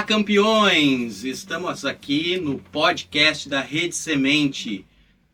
Campeões! Estamos aqui no podcast da Rede Semente,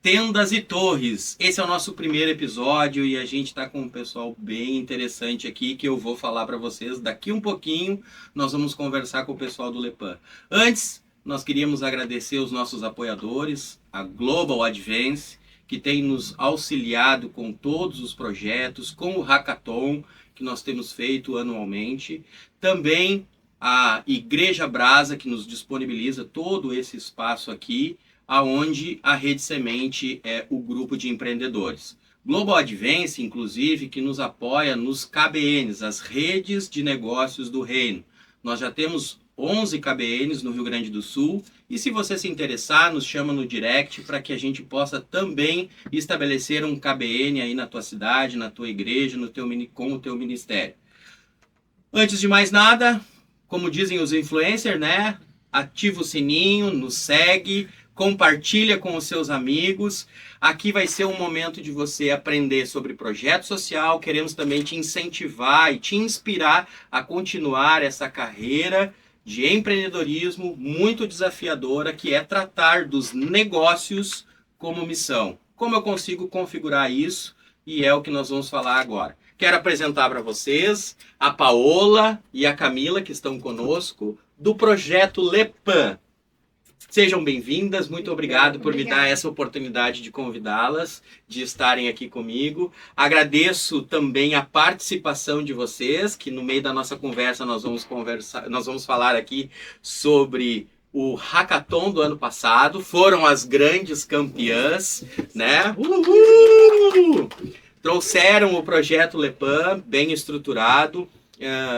Tendas e Torres. Esse é o nosso primeiro episódio e a gente está com um pessoal bem interessante aqui que eu vou falar para vocês. Daqui um pouquinho nós vamos conversar com o pessoal do Lepan. Antes, nós queríamos agradecer os nossos apoiadores, a Global Advance, que tem nos auxiliado com todos os projetos, com o Hackathon que nós temos feito anualmente. Também a Igreja Brasa, que nos disponibiliza todo esse espaço aqui, aonde a Rede Semente é o grupo de empreendedores. Global Advance, inclusive, que nos apoia nos KBNs, as redes de negócios do reino. Nós já temos 11 KBNs no Rio Grande do Sul, e se você se interessar, nos chama no direct para que a gente possa também estabelecer um KBN aí na tua cidade, na tua igreja, com o teu ministério. Antes de mais nada, como dizem os influencers, né? Ativa o sininho, nos segue, compartilha com os seus amigos. Aqui vai ser um momento de você aprender sobre projeto social. Queremos também te incentivar e te inspirar a continuar essa carreira de empreendedorismo muito desafiadora, que é tratar dos negócios como missão. Como eu consigo configurar isso? E é o que nós vamos falar agora. Quero apresentar para vocês a Paola e a Camila, que estão conosco, do projeto Lepan. Sejam bem-vindas, muito obrigado por me dar essa oportunidade de convidá-las, de estarem aqui comigo. Agradeço também a participação de vocês, que no meio da nossa conversa nós vamos falar aqui sobre o Hackathon do ano passado. Foram as grandes campeãs, né? Uhul! Trouxeram o projeto Lepan bem estruturado,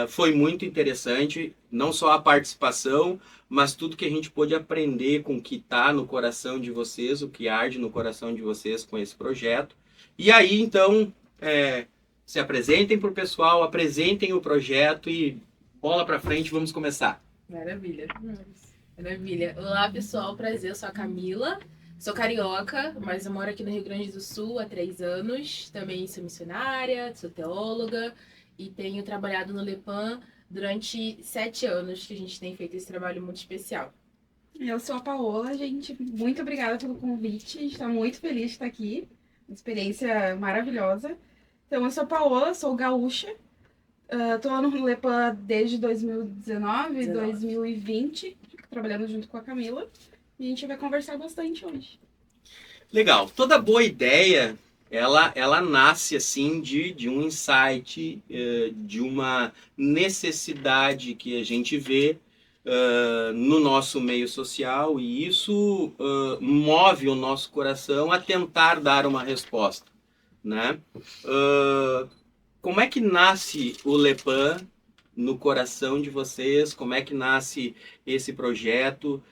foi muito interessante, não só a participação, mas tudo que a gente pôde aprender com o que está no coração de vocês, o que arde no coração de vocês com esse projeto. E aí, então, se apresentem para o pessoal, apresentem o projeto e bola para frente, vamos começar. Maravilha. Maravilha. Olá, pessoal, prazer, eu sou a Camila. Sou carioca, mas eu moro aqui no Rio Grande do Sul há 3 anos. Também sou missionária, sou teóloga e tenho trabalhado no Lepan durante 7 anos, que a gente tem feito esse trabalho muito especial. Eu sou a Paola, gente. Muito obrigada pelo convite. A gente está muito feliz de estar aqui. Uma experiência maravilhosa. Então, eu sou a Paola, sou gaúcha. Estou no Lepan desde 2019, 2020, trabalhando junto com a Camila. E a gente vai conversar bastante hoje. Legal. Toda boa ideia, ela nasce assim de um insight, de uma necessidade que a gente vê no nosso meio social, e isso move o nosso coração a tentar dar uma resposta, né? Como é que nasce o Lepan no coração de vocês? Como é que nasce esse projeto?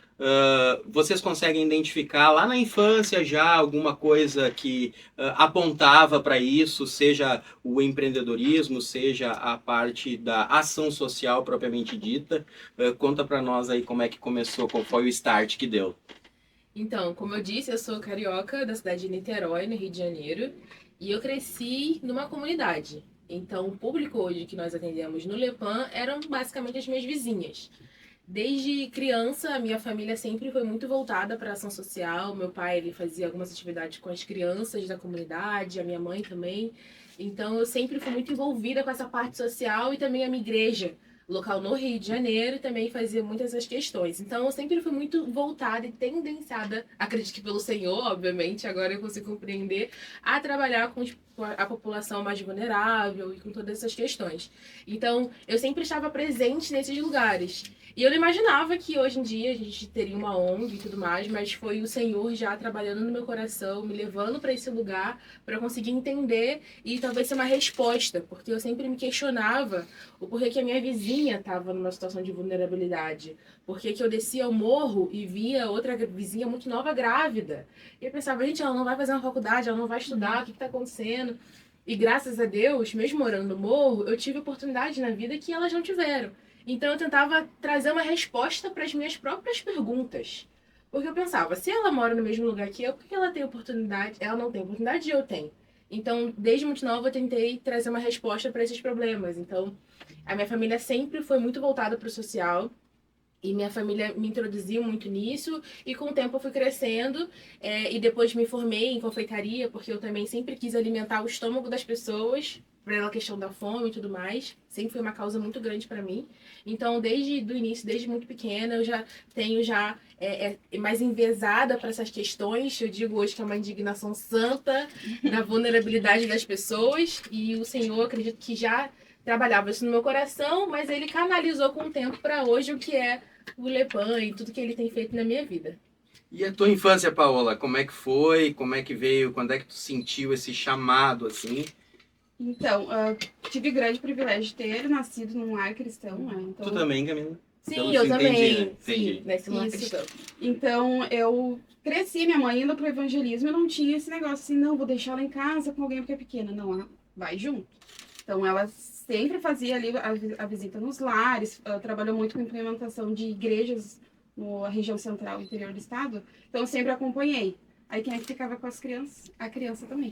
Vocês conseguem identificar lá na infância já alguma coisa que apontava para isso, seja o empreendedorismo, seja a parte da ação social propriamente dita? Conta para nós aí como é que começou, qual foi o start que deu. Então, como eu disse, eu sou carioca da cidade de Niterói, no Rio de Janeiro, e eu cresci numa comunidade. Então, o público hoje que nós atendemos no Lepan eram basicamente as minhas vizinhas. Desde criança, a minha família sempre foi muito voltada para a ação social. Meu pai, ele fazia algumas atividades com as crianças da comunidade, a minha mãe também. Então, eu sempre fui muito envolvida com essa parte social, e também a minha igreja local no Rio de Janeiro também fazia muitas essas questões. Então, eu sempre fui muito voltada e tendenciada, acredito que pelo Senhor, obviamente, agora eu consigo compreender, a trabalhar com a população mais vulnerável e com todas essas questões. Então, eu sempre estava presente nesses lugares. E eu não imaginava que hoje em dia a gente teria uma ONG e tudo mais, mas foi o Senhor já trabalhando no meu coração, me levando para esse lugar para conseguir entender e talvez ser uma resposta, porque eu sempre me questionava o porquê que a minha vizinha estava numa situação de vulnerabilidade, porquê que eu descia ao morro e via outra vizinha muito nova grávida. E eu pensava, gente, ela não vai fazer uma faculdade, ela não vai estudar, o que está acontecendo? E graças a Deus, mesmo morando no morro, eu tive oportunidades na vida que elas não tiveram. Então eu tentava trazer uma resposta para as minhas próprias perguntas. Porque eu pensava, se ela mora no mesmo lugar que eu, por que ela tem oportunidade? Ela não tem oportunidade e eu tenho. Então, desde muito nova, eu tentei trazer uma resposta para esses problemas. Então, a minha família sempre foi muito voltada para o social. E minha família me introduziu muito nisso, e com o tempo eu fui crescendo, e depois me formei em confeitaria, porque eu também sempre quis alimentar o estômago das pessoas, pela questão da fome e tudo mais. Sempre foi uma causa muito grande para mim. Então, desde o início, desde muito pequena, eu já tenho mais envezada para essas questões. Eu digo hoje que é uma indignação santa da vulnerabilidade das pessoas, e o Senhor, acredito que já trabalhava isso no meu coração, mas ele canalizou com o tempo para hoje o que é o Lepan e tudo que ele tem feito na minha vida. E a tua infância, Paola, como é que foi? Como é que veio? Quando é que tu sentiu esse chamado, assim? Então, tive o grande privilégio de ter nascido num lar cristão, né? Então, Tu também, Camila? Sim, eu também. Entendi, né? Sim, nesse lar Isso. cristão. Então, eu cresci, minha mãe indo pro evangelismo, eu não tinha esse negócio assim, não, vou deixar ela em casa com alguém porque é pequena. Não, ela vai junto. Então, ela sempre fazia ali a visita nos lares, trabalhou muito com implementação de igrejas na região central e interior do estado. Então, eu sempre acompanhei. Aí, quem é que ficava com as crianças? A criança também.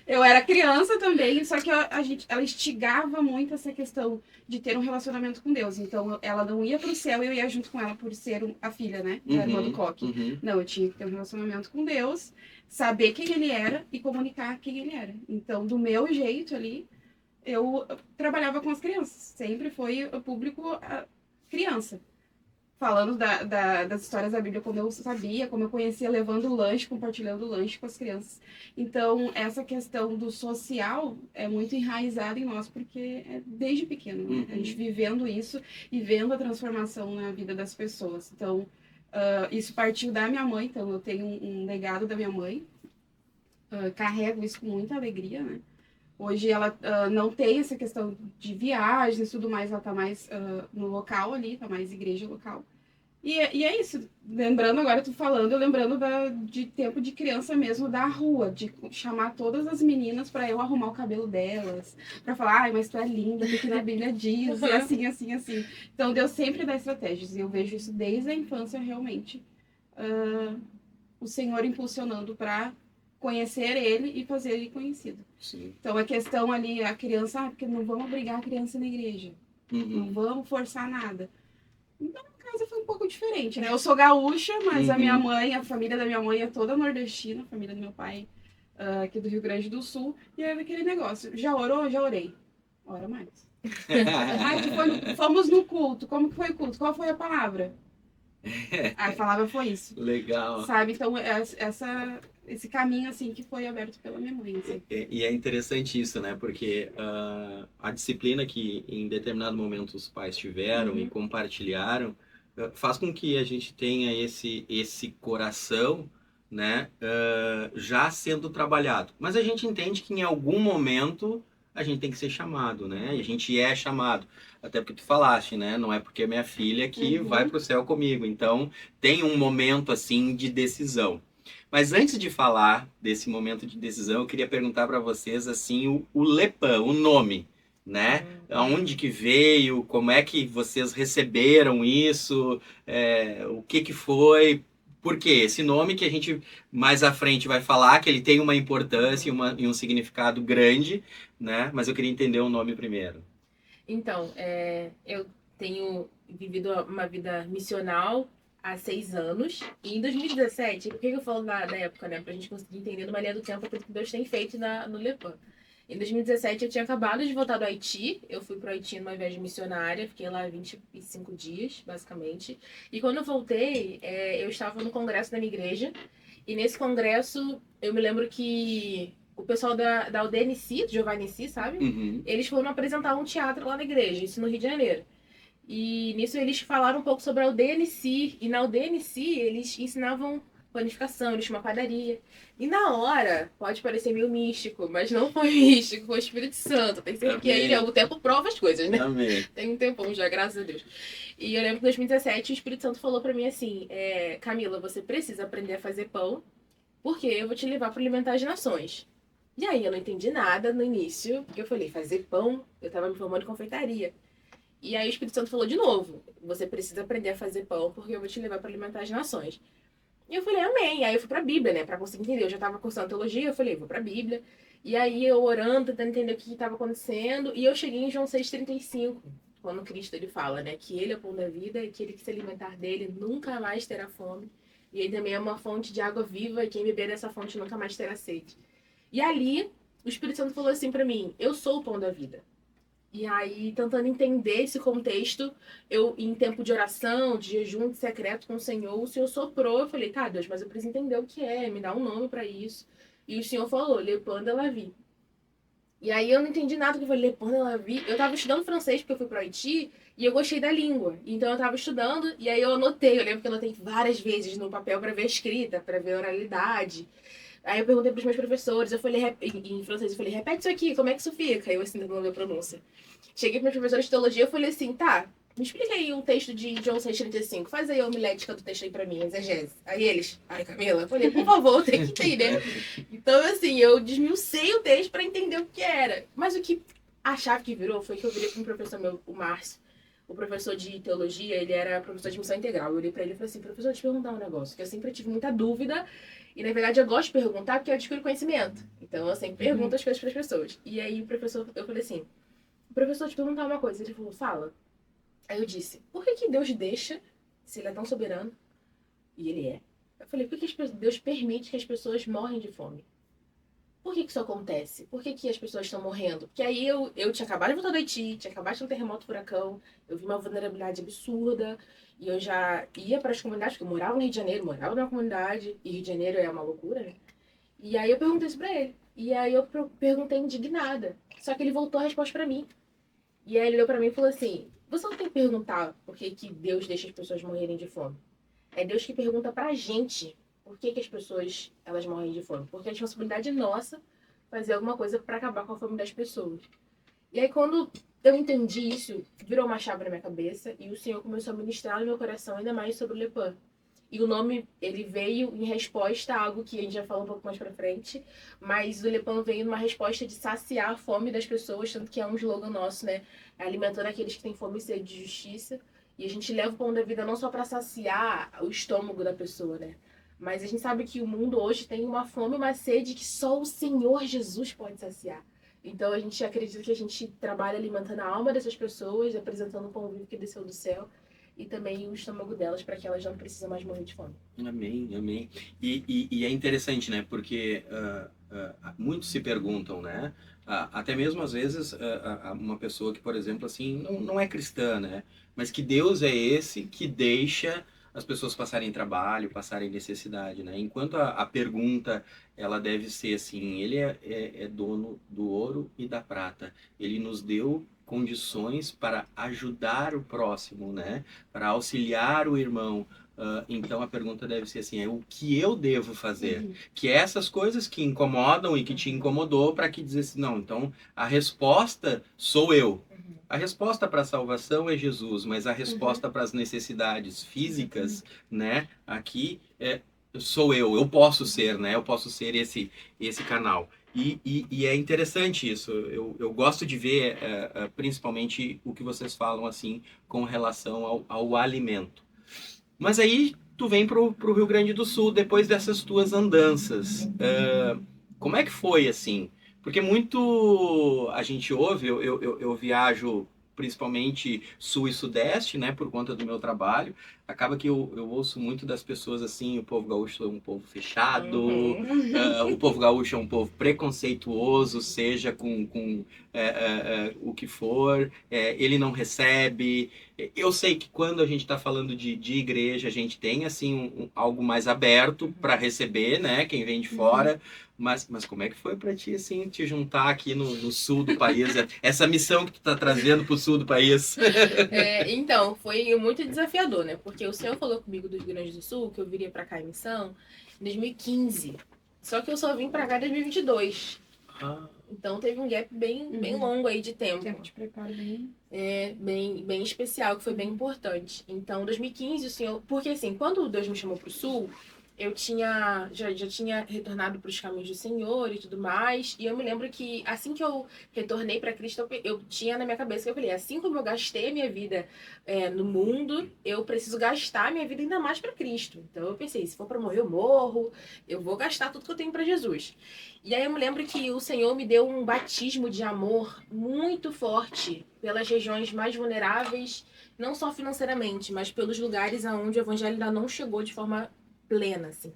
Eu era criança também, só que ela instigava muito essa questão de ter um relacionamento com Deus. Então, ela não ia pro céu e eu ia junto com ela por ser a filha, né? Da irmã do Coque. Não, eu tinha que ter um relacionamento com Deus, saber quem ele era e comunicar quem ele era. Então, do meu jeito ali, eu trabalhava com as crianças. Sempre foi o público criança. Falando das histórias da Bíblia, como eu sabia, como eu conhecia, levando lanche, compartilhando lanche com as crianças. Então, essa questão do social é muito enraizada em nós, porque é desde pequeno, né? A gente vivendo isso e vendo a transformação na vida das pessoas. Então, isso partiu da minha mãe, então eu tenho um legado da minha mãe, carrego isso com muita alegria, né? Hoje ela não tem essa questão de viagens e tudo mais, ela tá mais no local ali, tá mais igreja local. E é isso, lembrando agora, tu falando, eu lembrando de tempo de criança mesmo, da rua, de chamar todas as meninas pra eu arrumar o cabelo delas, pra falar, ai, mas tu é linda, porque na Bíblia diz, e assim, assim, assim. Então, Deus sempre dá estratégias, e eu vejo isso desde a infância, realmente, o Senhor impulsionando pra conhecer ele e fazer ele conhecido. Sim. Então, a questão ali, a criança, porque não vamos obrigar a criança na igreja, não vamos forçar nada. Então, a casa foi um pouco diferente, né? Eu sou gaúcha, mas a minha mãe, a família da minha mãe é toda nordestina, a família do meu pai aqui do Rio Grande do Sul, e era aquele negócio, já orou? Já orei. Ora mais. Fomos no culto, como que foi o culto? Qual foi a palavra? A palavra foi isso. Legal. Sabe, então, esse caminho, assim, que foi aberto pela minha mãe. Assim. E é interessante isso, né? Porque a disciplina que em determinado momento os pais tiveram e compartilharam faz com que a gente tenha esse coração, né? Já sendo trabalhado. Mas a gente entende que em algum momento a gente tem que ser chamado, né? E a gente é chamado. Até porque tu falaste, né? Não é porque é minha filha que vai pro céu comigo. Então, tem um momento, assim, de decisão. Mas antes de falar desse momento de decisão, eu queria perguntar para vocês, assim, o Lepan, o nome, né? Aonde que veio? Como é que vocês receberam isso? O que foi? Por quê? Esse nome que a gente mais à frente vai falar, que ele tem uma importância e um significado grande, né? Mas eu queria entender o nome primeiro. Então, eu tenho vivido uma vida missional há 6 anos. E em 2017, por que eu falo da época, né? Pra gente conseguir entender numa linha do tempo aquilo que Deus tem feito no Lepan. Em 2017, eu tinha acabado de voltar do Haiti. Eu fui pro Haiti numa viagem missionária. Fiquei lá 25 dias, basicamente. E quando eu voltei, eu estava no congresso da minha igreja. E nesse congresso, eu me lembro que o pessoal da UDNC, do Giovanni Si, sabe? Eles foram apresentar um teatro lá na igreja, isso no Rio de Janeiro. E nisso eles falaram um pouco sobre a UDNC. E na UDNC eles ensinavam panificação, eles tinham uma padaria. E na hora, pode parecer meio místico, mas não foi místico, foi o Espírito Santo. Tem que ser que aí o tempo prova as coisas, né? Amém. Tem um tempão já, graças a Deus. E eu lembro que em 2017 o Espírito Santo falou pra mim assim, Camila, você precisa aprender a fazer pão, porque eu vou te levar para alimentar as nações. E aí eu não entendi nada no início, porque eu falei, fazer pão? Eu tava me formando em confeitaria. E aí o Espírito Santo falou de novo, você precisa aprender a fazer pão, porque eu vou te levar para alimentar as nações. E eu falei, amém. Aí eu fui pra Bíblia, né, pra conseguir entender. Eu já tava cursando teologia, eu falei, vou pra Bíblia. E aí eu orando, tentando entender o que estava acontecendo, e eu cheguei em João 6,35. quando Cristo ele fala, né, que ele é o pão da vida e que ele que se alimentar dele nunca mais terá fome. E ele também é uma fonte de água viva e quem beber dessa fonte nunca mais terá sede. E ali, o Espírito Santo falou assim pra mim, eu sou o pão da vida. E aí, tentando entender esse contexto, eu, em tempo de oração, de jejum, de secreto com o Senhor soprou, eu falei, tá, Deus, mas eu preciso entender o que é, me dá um nome pra isso. E o Senhor falou, Le Pain de la Vie. E aí eu não entendi nada, que eu falei, Le Pain de la Vie. Eu tava estudando francês porque eu fui pro Haiti e eu gostei da língua. Então eu tava estudando e aí eu anotei, eu lembro que eu anotei várias vezes no papel pra ver a escrita, pra ver a oralidade. Aí eu perguntei pros meus professores, eu falei, em francês, eu falei, repete isso aqui, como é que isso fica? Aí eu assim, não lembro a pronúncia. Cheguei para meus professores de teologia e falei assim, tá, me explica aí um texto de João 6,35, faz aí a homilética do texto aí pra mim, exegese. Aí eles, ai Camila, eu falei, por favor, tem que entender. Então assim, eu desmiucei o texto pra entender o que era. Mas o que a chave que virou foi que eu virei para um professor meu, o Márcio, o professor de teologia, ele era professor de missão integral. Eu olhei pra ele e falei assim, professor, deixa eu te perguntar um negócio, que eu sempre tive muita dúvida e, na verdade, eu gosto de perguntar porque eu adquiro conhecimento. Então, eu sempre pergunto as coisas para as pessoas. E aí, o professor, eu falei assim, professor, te perguntar uma coisa. Ele falou, fala. Aí eu disse, por que Deus deixa, se ele é tão soberano, e ele é, eu falei, por que Deus permite que as pessoas morrem de fome? Por que isso acontece? Por que as pessoas estão morrendo? Porque aí eu tinha acabado de voltar do Haiti, tinha acabado de ter um terremoto, furacão, eu vi uma vulnerabilidade absurda, e eu já ia para as comunidades, porque eu morava no Rio de Janeiro, morava numa comunidade, e Rio de Janeiro é uma loucura, né? E aí eu perguntei isso pra ele. E aí eu perguntei indignada. Só que ele voltou a resposta pra mim. E aí ele olhou pra mim e falou assim, você não tem que perguntar por que Deus deixa as pessoas morrerem de fome. É Deus que pergunta pra gente por que as pessoas elas morrem de fome. Porque é responsabilidade nossa fazer alguma coisa pra acabar com a fome das pessoas. E aí quando eu entendi isso, virou uma chave na minha cabeça e o Senhor começou a ministrar no meu coração ainda mais sobre o Le Pain. E o nome, ele veio em resposta a algo que a gente já falou um pouco mais pra frente, mas o Le Pain veio numa resposta de saciar a fome das pessoas, tanto que é um slogan nosso, né? Alimentando aqueles que têm fome e sede de justiça. E a gente leva o pão da vida não só pra saciar o estômago da pessoa, né? Mas a gente sabe que o mundo hoje tem uma fome e uma sede que só o Senhor Jesus pode saciar. Então a gente acredita que a gente trabalha alimentando a alma dessas pessoas, apresentando o pão vivo que desceu do céu e também o estômago delas para que elas não precisem mais morrer de fome. Amém, amém. E é interessante, né? Porque muitos se perguntam, né? Até mesmo às vezes uma pessoa que, por exemplo, assim, não é cristã, né? Mas que Deus é esse que deixa as pessoas passarem trabalho, passarem necessidade, né? Enquanto a pergunta ela deve ser assim, ele é dono do ouro e da prata. Ele nos deu condições para ajudar o próximo, né? Para auxiliar o irmão. Então a pergunta deve ser assim, é o que eu devo fazer? Uhum. Que é essas coisas que incomodam e que te incomodou para que dizer assim, não, então a resposta sou eu. A resposta para a salvação é Jesus, mas a resposta para as necessidades físicas, né, aqui sou eu posso ser, né, eu posso ser esse canal. E é interessante isso, eu gosto de ver principalmente o que vocês falam assim com relação ao alimento. Mas aí tu vem pro Rio Grande do Sul depois dessas tuas andanças. Como é que foi assim? Porque muito a gente ouve, eu viajo principalmente sul e sudeste, né, por conta do meu trabalho. Acaba que eu ouço muito das pessoas assim, o povo gaúcho é um povo fechado, o povo gaúcho é um povo preconceituoso, seja com o que for, ele não recebe. Eu sei que quando a gente está falando de igreja, a gente tem assim algo mais aberto para receber, né, quem vem de fora. Mas como é que foi para ti assim te juntar aqui no sul do país, essa missão que tu tá trazendo pro sul do país? Então, foi muito desafiador, né? Porque o Senhor falou comigo do Rio Grande do Sul que eu viria pra cá em missão em 2015. Só que eu só vim pra cá em 2022. Então teve um gap bem longo aí de tempo. Tempo de preparo bem... bem especial, que foi bem importante. Então, 2015, o Senhor... Porque assim, quando Deus me chamou pro Sul, eu já tinha retornado para os caminhos do Senhor e tudo mais. E eu me lembro que assim que eu retornei para Cristo, eu tinha na minha cabeça que eu falei, assim como eu gastei a minha vida no mundo, eu preciso gastar a minha vida ainda mais para Cristo. Então eu pensei, se for para morrer, eu morro, eu vou gastar tudo que eu tenho para Jesus. E aí eu me lembro que o Senhor me deu um batismo de amor muito forte pelas regiões mais vulneráveis, não só financeiramente, mas pelos lugares aonde o evangelho ainda não chegou de forma plena, assim,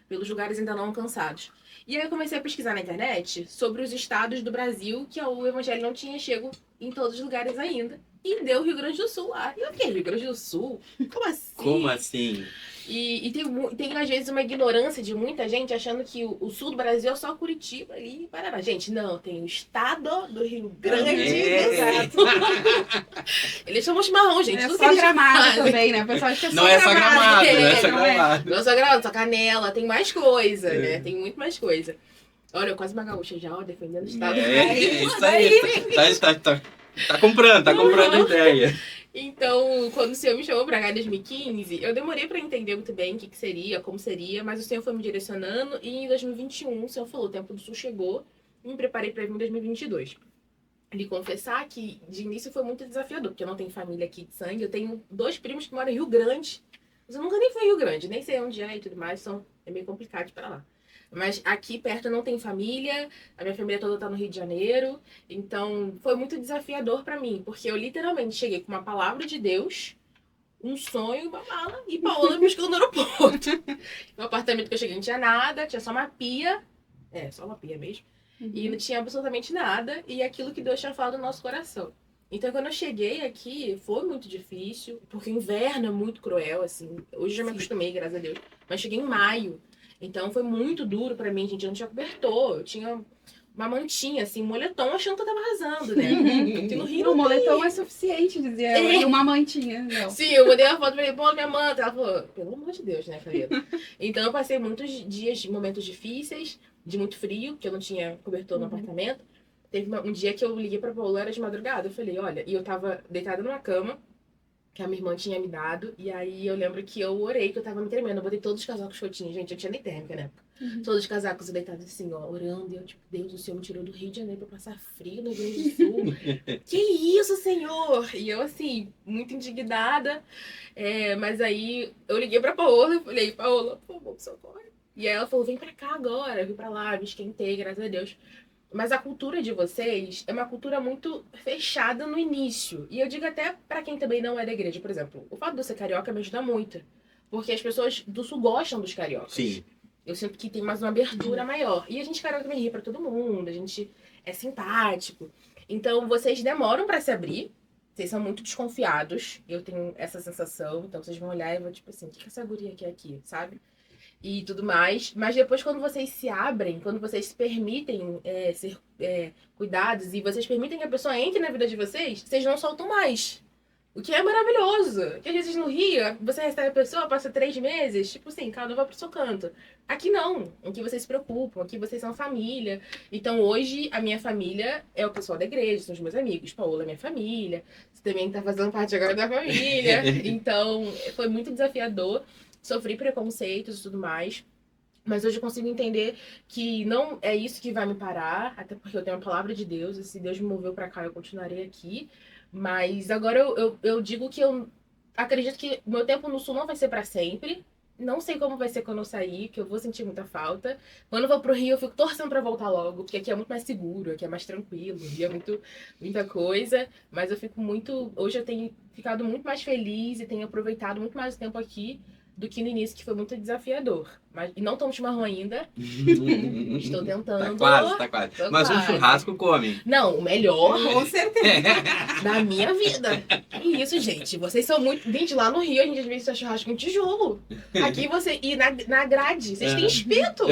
pelos lugares ainda não alcançados. E aí eu comecei a pesquisar na internet sobre os estados do Brasil que o evangelho não tinha chego em todos os lugares ainda. E deu Rio Grande do Sul lá. E eu fiquei, Rio Grande do Sul? Como assim? Como assim? E tem, às vezes, uma ignorância de muita gente achando que o sul do Brasil é só Curitiba ali e Paraná. Gente, não, tem o estado do Rio Grande do Sul. Eles chamam chimarrão, gente. É tudo só que Gramado também, né? O pessoal acha que é só Não é só Gramado, não é só não é. Gramado. Não só Gramado, só Canela, tem mais coisa, né? Tem muito mais coisa. Olha, eu quase uma gaúcha já, ó, defendendo o estado. É isso aí. Tá comprando a ideia. Então, quando o Senhor me chamou pra cá em 2015, eu demorei pra entender muito bem o que seria, como seria, mas o Senhor foi me direcionando e em 2021 o Senhor falou, o tempo do Sul chegou e me preparei pra vir em 2022. Lhe confessar que de início foi muito desafiador, porque eu não tenho família aqui de sangue, eu tenho 2 primos que moram em Rio Grande, mas eu nunca nem fui em Rio Grande, nem sei onde é e tudo mais, então é meio complicado de ir pra lá. Mas aqui perto eu não tenho família, a minha família toda tá no Rio de Janeiro, então foi muito desafiador pra mim, porque eu literalmente cheguei com uma palavra de Deus, um sonho, uma mala, e Paola me buscando no aeroporto. No apartamento que eu cheguei não tinha nada, tinha só uma pia, só uma pia mesmo, e não tinha absolutamente nada, e aquilo que Deus tinha falado no nosso coração. Então, quando eu cheguei aqui, foi muito difícil, porque o inverno é muito cruel, assim. Hoje eu já me acostumei, graças a Deus. Mas cheguei em maio. Então, foi muito duro pra mim, gente. Eu não tinha cobertor. Eu tinha uma mantinha, assim, um moletom, achando que eu tava arrasando, né? Porque no Rio O moletom é suficiente, dizia ela. E uma mantinha, não. Sim, eu mandei uma foto e falei, pô, minha manta. Ela falou, pelo amor de Deus, né, querida? Então, eu passei muitos dias, momentos difíceis, de muito frio, porque eu não tinha cobertor no apartamento. Teve um dia que eu liguei pra Paola, era de madrugada. Eu falei, olha, e eu tava deitada numa cama, que a minha irmã tinha me dado. E aí eu lembro que eu orei, que eu tava me tremendo. Eu botei todos os casacos que eu tinha. Gente, eu tinha nem térmica na época. Todos os casacos deitados assim, ó, orando. E eu, tipo, Deus, o Senhor me tirou do Rio de Janeiro pra passar frio no Rio Grande do Sul. Que isso, Senhor? E eu, assim, muito indignada. Mas aí eu liguei pra Paola. Eu falei, Paola, por favor, socorre. E aí ela falou, vem pra cá agora. Eu vim pra lá, me esquentei, graças a Deus. Mas a cultura de vocês é uma cultura muito fechada no início. E eu digo até pra quem também não é da igreja, por exemplo, o fato de eu ser carioca me ajuda muito. Porque as pessoas do sul gostam dos cariocas. Sim. Eu sinto que tem mais uma abertura maior. E a gente carioca também ri pra todo mundo, a gente é simpático. Então vocês demoram pra se abrir. Vocês são muito desconfiados. Eu tenho essa sensação. Então vocês vão olhar e vão tipo assim, o que essa guria quer aqui, sabe? E tudo mais. Mas depois, quando vocês se abrem, quando vocês se permitem ser cuidados e vocês permitem que a pessoa entre na vida de vocês, vocês não soltam mais. O que é maravilhoso. Porque às vezes no Rio, você recebe a pessoa, passa 3 meses, tipo assim, cada um vai pro seu canto. Aqui não. Aqui vocês se preocupam, aqui vocês são família. Então hoje, a minha família é o pessoal da igreja, são os meus amigos. Paola é minha família. Você também tá fazendo parte agora da família. Então, foi muito desafiador. Sofri preconceitos e tudo mais. Mas hoje eu consigo entender que não é isso que vai me parar. Até porque eu tenho a palavra de Deus. E se Deus me moveu pra cá, eu continuarei aqui. Mas agora eu digo que eu acredito que o meu tempo no Sul não vai ser pra sempre. Não sei como vai ser quando eu sair, que eu vou sentir muita falta. Quando eu vou pro Rio, eu fico torcendo pra voltar logo, porque aqui é muito mais seguro, aqui é mais tranquilo, aqui é muita coisa. Mas eu fico muito... Hoje eu tenho ficado muito mais feliz e tenho aproveitado muito mais o tempo aqui do que no início, que foi muito desafiador. E não tomo chimarrão ainda. Estou tentando. Tá quase. Mas um churrasco come. Não, o melhor Com certeza. da minha vida. Que isso, gente. Vocês são muito... Gente, lá no Rio a gente às vezes faz churrasco em tijolo. Aqui você... E na grade, vocês têm espeto.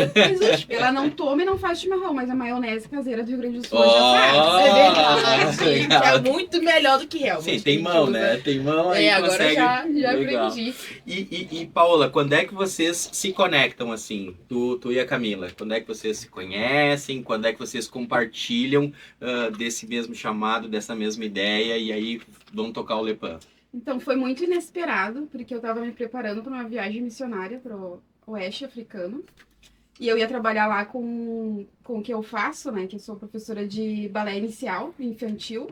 Ela não toma e não faz chimarrão, mas a maionese caseira do Rio Grande do Sul Oh, já faz. É verdade. legal. É muito melhor do que realmente. Sim, tem mão, né? Tem mão aí agora consegue... já Legal. aprendi. E Paola, quando é que vocês se conectam assim? Tu e a Camila, quando é que vocês se conhecem? Quando é que vocês compartilham desse mesmo chamado, dessa mesma ideia e aí vão tocar o Lepã? Então foi muito inesperado, porque eu tava me preparando para uma viagem missionária oeste africano. E eu ia trabalhar lá com o que eu faço, né? Que eu sou professora de balé inicial, infantil.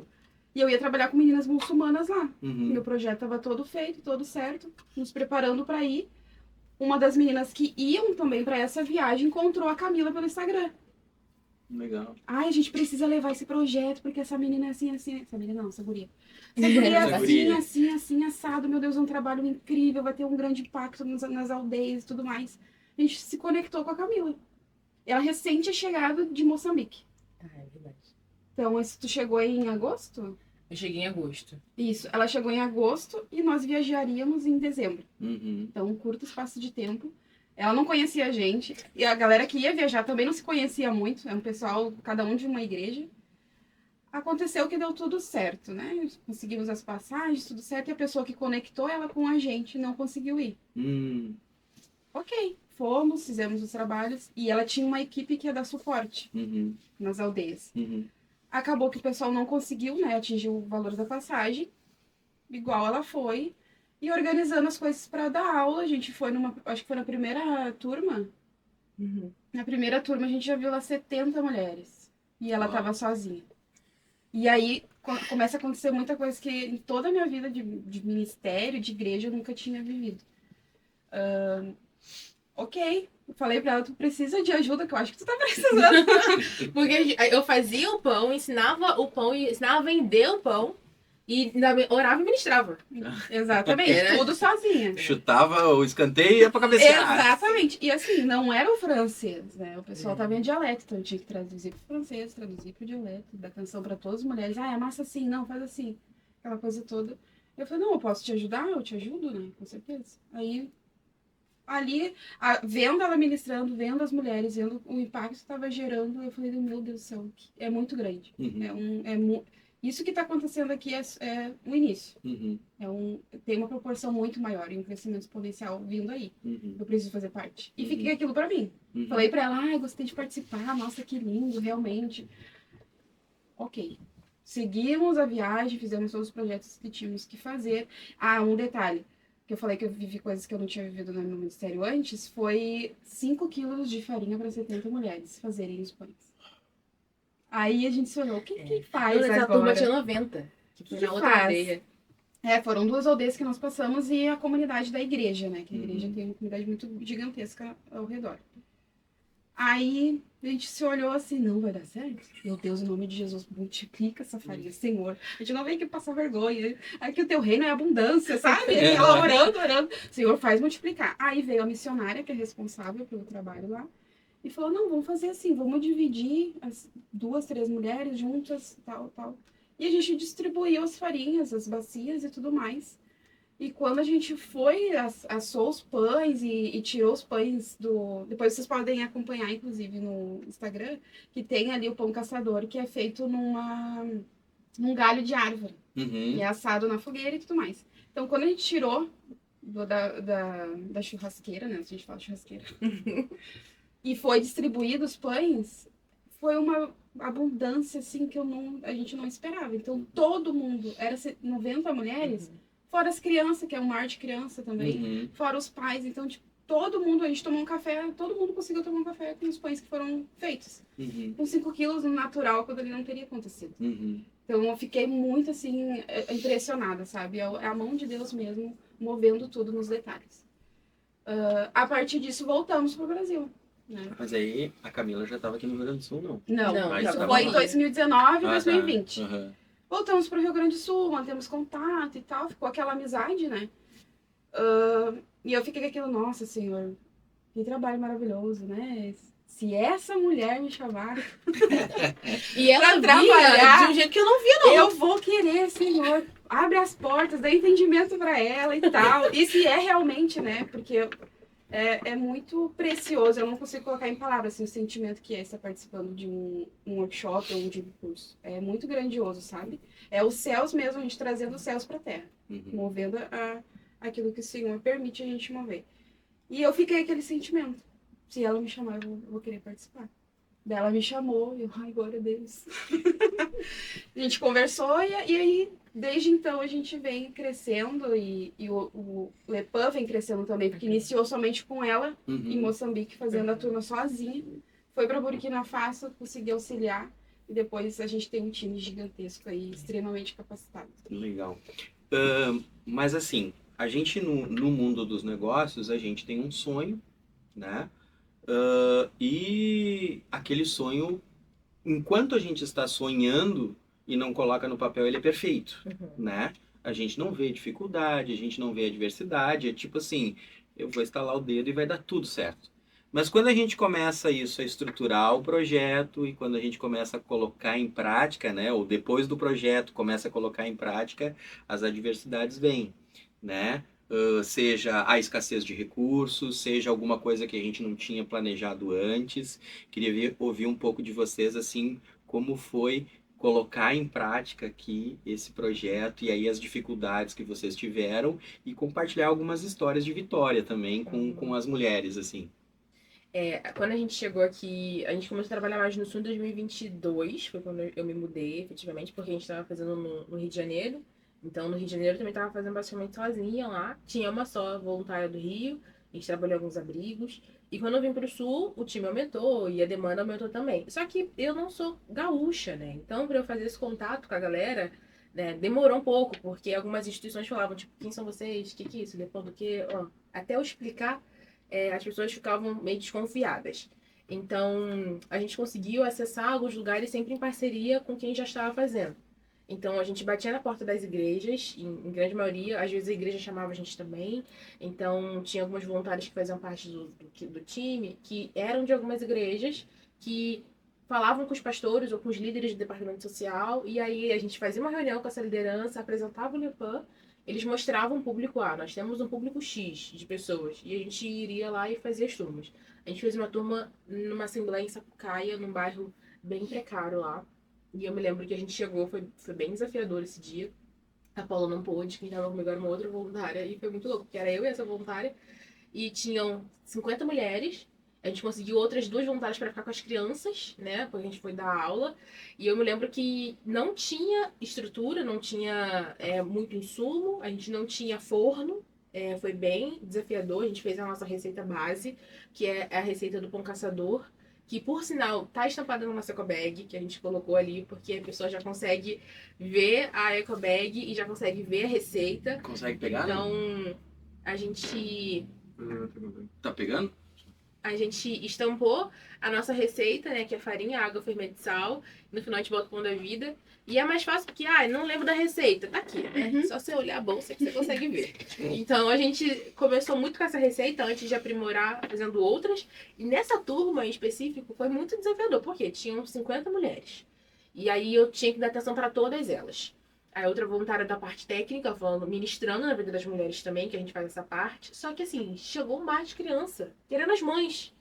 E eu ia trabalhar com meninas muçulmanas lá. Meu projeto estava todo feito, todo certo, nos preparando para ir. Uma das meninas que iam também para essa viagem encontrou a Camila pelo Instagram. Legal. Ai, a gente precisa levar esse projeto, porque essa menina é assim, assim. Essa menina não, essa guria. Essa guria é assim, assim, assim, assado. Meu Deus, é um trabalho incrível, vai ter um grande impacto nas aldeias e tudo mais. A gente se conectou com a Camila. Ela recém tinha chegado de Moçambique. Ah, é verdade. Então, tu chegou aí em agosto? Eu cheguei em agosto. Isso, ela chegou em agosto e nós viajaríamos em dezembro. Uhum. Então, um curto espaço de tempo. Ela não conhecia a gente. E a galera que ia viajar também não se conhecia muito. É um pessoal, cada um de uma igreja. Aconteceu que deu tudo certo, né? Conseguimos as passagens, tudo certo. E a pessoa que conectou ela com a gente não conseguiu ir. Ok, fomos, fizemos os trabalhos. E ela tinha uma equipe que ia dar suporte nas aldeias. Acabou que o pessoal não conseguiu, né? Atingir o valor da passagem. Igual ela foi. E organizando as coisas para dar aula. A gente foi acho que foi na primeira turma. Na primeira turma a gente já viu lá 70 mulheres. E ela tava sozinha. E aí começa a acontecer muita coisa que em toda a minha vida de ministério, de igreja, eu nunca tinha vivido. Ok. Eu falei pra ela, tu precisa de ajuda, que eu acho que tu tá precisando. Porque eu fazia o pão, ensinava a vender o pão. E orava e ministrava. Exatamente, tudo sozinha. Chutava o escanteio e ia pra cabecear. Exatamente. E assim, não era o francês, né? O pessoal tava em dialeto, então eu tinha que traduzir pro francês, traduzir pro dialeto, da canção pra todas as mulheres. Ah, amassa assim, não, faz assim. Aquela coisa toda. Eu falei, não, eu posso te ajudar? Eu te ajudo, né? Com certeza. Aí, ali, vendo ela ministrando, vendo as mulheres, vendo o impacto que estava gerando, eu falei, meu Deus do céu, é muito grande. Isso que está acontecendo aqui é o início. Tem uma proporção muito maior e um crescimento exponencial vindo aí. Eu preciso fazer parte. E fiquei aquilo para mim. Falei para ela, gostei de participar, nossa, que lindo, realmente. Ok. Seguimos a viagem, fizemos todos os projetos que tínhamos que fazer. Um detalhe, que eu falei que eu vivi coisas que eu não tinha vivido no meu ministério antes, foi 5 quilos de farinha para 70 mulheres fazerem os pães. Aí a gente se olhou, o que faz agora? Essa turma tinha 90, que foi na outra aldeia. Foram 2 aldeias que nós passamos e a comunidade da igreja, né? Que a igreja tem uma comunidade muito gigantesca ao redor. Aí a gente se olhou assim, não vai dar certo? Meu Deus, em nome de Jesus, multiplica essa farinha, Senhor. A gente não vem aqui passar vergonha. Aqui o teu reino é abundância, sabe? Ela orando. Senhor, faz multiplicar. Aí veio a missionária, que é responsável pelo trabalho lá. E falou, não, vamos fazer assim, vamos dividir as 2, 3 mulheres juntas, tal. E a gente distribuiu as farinhas, as bacias e tudo mais. E quando a gente foi, assou os pães e tirou os pães do... Depois vocês podem acompanhar, inclusive, no Instagram, que tem ali o pão caçador, que é feito num galho de árvore. E é assado na fogueira e tudo mais. Então, quando a gente tirou da churrasqueira, né? A gente fala churrasqueira. E foi distribuído os pães, foi uma abundância, assim, que a gente não esperava. Então, todo mundo, era 90 mulheres, fora as crianças, que é um mar de criança também, fora os pais. Então, tipo, todo mundo, a gente tomou um café, todo mundo conseguiu tomar um café com os pães que foram feitos. Com 5 quilos no natural, quando ele não teria acontecido. Então, eu fiquei muito, assim, impressionada, sabe? É a mão de Deus mesmo, movendo tudo nos detalhes. A partir disso, voltamos para o Brasil. Né? Mas aí a Camila já estava aqui no Rio Grande do Sul, não? Não, isso foi em 2019 e 2020. Tá. Voltamos para o Rio Grande do Sul, mantemos contato e tal, ficou aquela amizade, né? E eu fiquei com aquilo, nossa, Senhor, que trabalho maravilhoso, né? Se essa mulher me chamar e ela trabalhar de um jeito que eu não via, não. Eu vou querer, Senhor. Abre as portas, dá entendimento para ela e tal. E se é realmente, né? Porque é muito precioso. Eu não consigo colocar em palavras assim, o sentimento que é estar participando de um workshop ou de um curso. É muito grandioso, sabe? É os céus mesmo, a gente trazendo os céus para a terra. Movendo aquilo que o Senhor permite a gente mover. E eu fiquei com aquele sentimento. Se ela me chamar, eu vou querer participar. Daí ela me chamou, e eu, ai, glória a Deus. A gente conversou e aí Desde então a gente vem crescendo e o Lepan vem crescendo também, porque iniciou somente com ela em Moçambique, fazendo a turma sozinha. Foi para Burkina Faso, conseguiu auxiliar e depois a gente tem um time gigantesco aí, extremamente capacitado. Legal. Mas assim, a gente no mundo dos negócios, a gente tem um sonho, né? E aquele sonho, enquanto a gente está sonhando e não coloca no papel, ele é perfeito, né? A gente não vê dificuldade, a gente não vê adversidade, é tipo assim, eu vou estalar o dedo e vai dar tudo certo. Mas quando a gente começa isso a estruturar o projeto e quando a gente começa a colocar em prática, né, ou depois do projeto começa a colocar em prática, as adversidades vêm, né? Seja a escassez de recursos, seja alguma coisa que a gente não tinha planejado antes. Queria ouvir um pouco de vocês, assim, como foi colocar em prática aqui esse projeto e aí as dificuldades que vocês tiveram e compartilhar algumas histórias de vitória também com as mulheres, assim. Quando a gente chegou aqui, a gente começou a trabalhar mais no sul de 2022, foi quando eu me mudei, efetivamente, porque a gente estava fazendo no Rio de Janeiro. Então, no Rio de Janeiro eu também estava fazendo basicamente sozinha lá. Tinha uma só voluntária do Rio, a gente trabalhou em alguns abrigos. E quando eu vim para o sul, o time aumentou e a demanda aumentou também. Só que eu não sou gaúcha, né? Então, para eu fazer esse contato com a galera, né, demorou um pouco, porque algumas instituições falavam, tipo, quem são vocês? O que é isso? Depois do que? Até eu explicar, as pessoas ficavam meio desconfiadas. Então, a gente conseguiu acessar alguns lugares sempre em parceria com quem já estava fazendo. Então, a gente batia na porta das igrejas, em grande maioria, às vezes a igreja chamava a gente também. Então, tinha alguns voluntários que faziam parte do time, que eram de algumas igrejas, que falavam com os pastores ou com os líderes do departamento social, e aí a gente fazia uma reunião com essa liderança, apresentava o Lepan, eles mostravam o público A, nós temos um público X de pessoas, e a gente iria lá e fazia as turmas. A gente fez uma turma numa assembleia em Sapucaia, num bairro bem precário lá, e eu me lembro que a gente chegou, foi bem desafiador esse dia. A Paula não pôde, quem tava comigo era uma outra voluntária, e foi muito louco, porque era eu e essa voluntária, e tinham 50 mulheres. A gente conseguiu outras 2 voluntárias para ficar com as crianças, né? Porque a gente foi dar aula. E eu me lembro que não tinha estrutura, não tinha muito insumo, a gente não tinha forno. Foi bem desafiador. A gente fez a nossa receita base, que é a receita do pão caçador, que por sinal tá estampada na nossa ecobag, que a gente colocou ali, porque a pessoa já consegue ver a ecobag e já consegue ver a receita. Consegue pegar, Então, né? a gente Tá pegando? a gente estampou a nossa receita, né? Que é farinha, água, fermento e sal. No final a gente bota o pão da vida. E é mais fácil porque, não lembro da receita. Tá aqui, né? Só você olhar a bolsa que você consegue ver. Então a gente começou muito com essa receita antes de aprimorar fazendo outras. E nessa turma em específico foi muito desafiador. Porque tinham 50 mulheres. E aí eu tinha que dar atenção para todas elas. A outra voluntária da parte técnica, falando, ministrando na vida das mulheres também, que a gente faz essa parte. Só que assim, chegou mais criança, querendo as mães.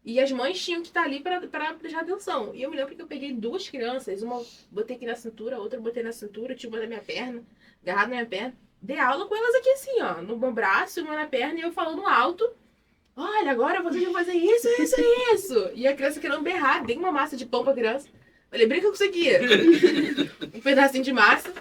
E as mães tinham que estar ali para prestar atenção. E eu me lembro que eu peguei 2 crianças, uma botei aqui na cintura, a outra botei na cintura, tinha uma na minha perna, agarrada na minha perna. Dei aula com elas aqui assim, ó, no meu braço, uma na perna, e eu falando alto. Olha, agora vocês vão fazer isso, isso e isso. E a criança querendo berrar, dei uma massa de pão pra criança. Falei, brinca com isso aqui. Um pedacinho de massa.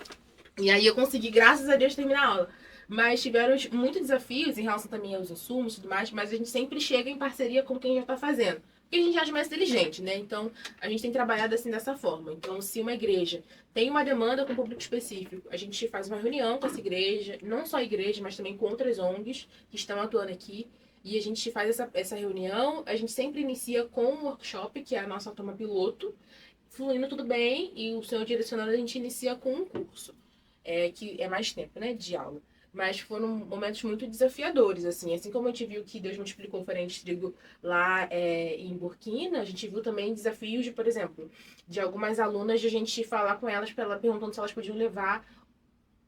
E aí eu consegui, graças a Deus, terminar a aula. Mas tiveram muitos desafios em relação também aos insumos e tudo mais, mas a gente sempre chega em parceria com quem já está fazendo. Porque a gente acha mais inteligente, né? Então, a gente tem trabalhado assim dessa forma. Então, se uma igreja tem uma demanda com um público específico, a gente faz uma reunião com essa igreja, não só a igreja, mas também com outras ONGs que estão atuando aqui. E a gente faz essa reunião, a gente sempre inicia com um workshop, que é a nossa turma piloto, fluindo tudo bem, e o senhor direcionando a gente inicia com um curso. Que é mais tempo, né, de aula. Mas foram momentos muito desafiadores, assim como a gente viu que Deus multiplicou farinha de trigo lá em Burkina, a gente viu também desafios de, por exemplo, de algumas alunas de a gente falar com elas, perguntando se elas podiam levar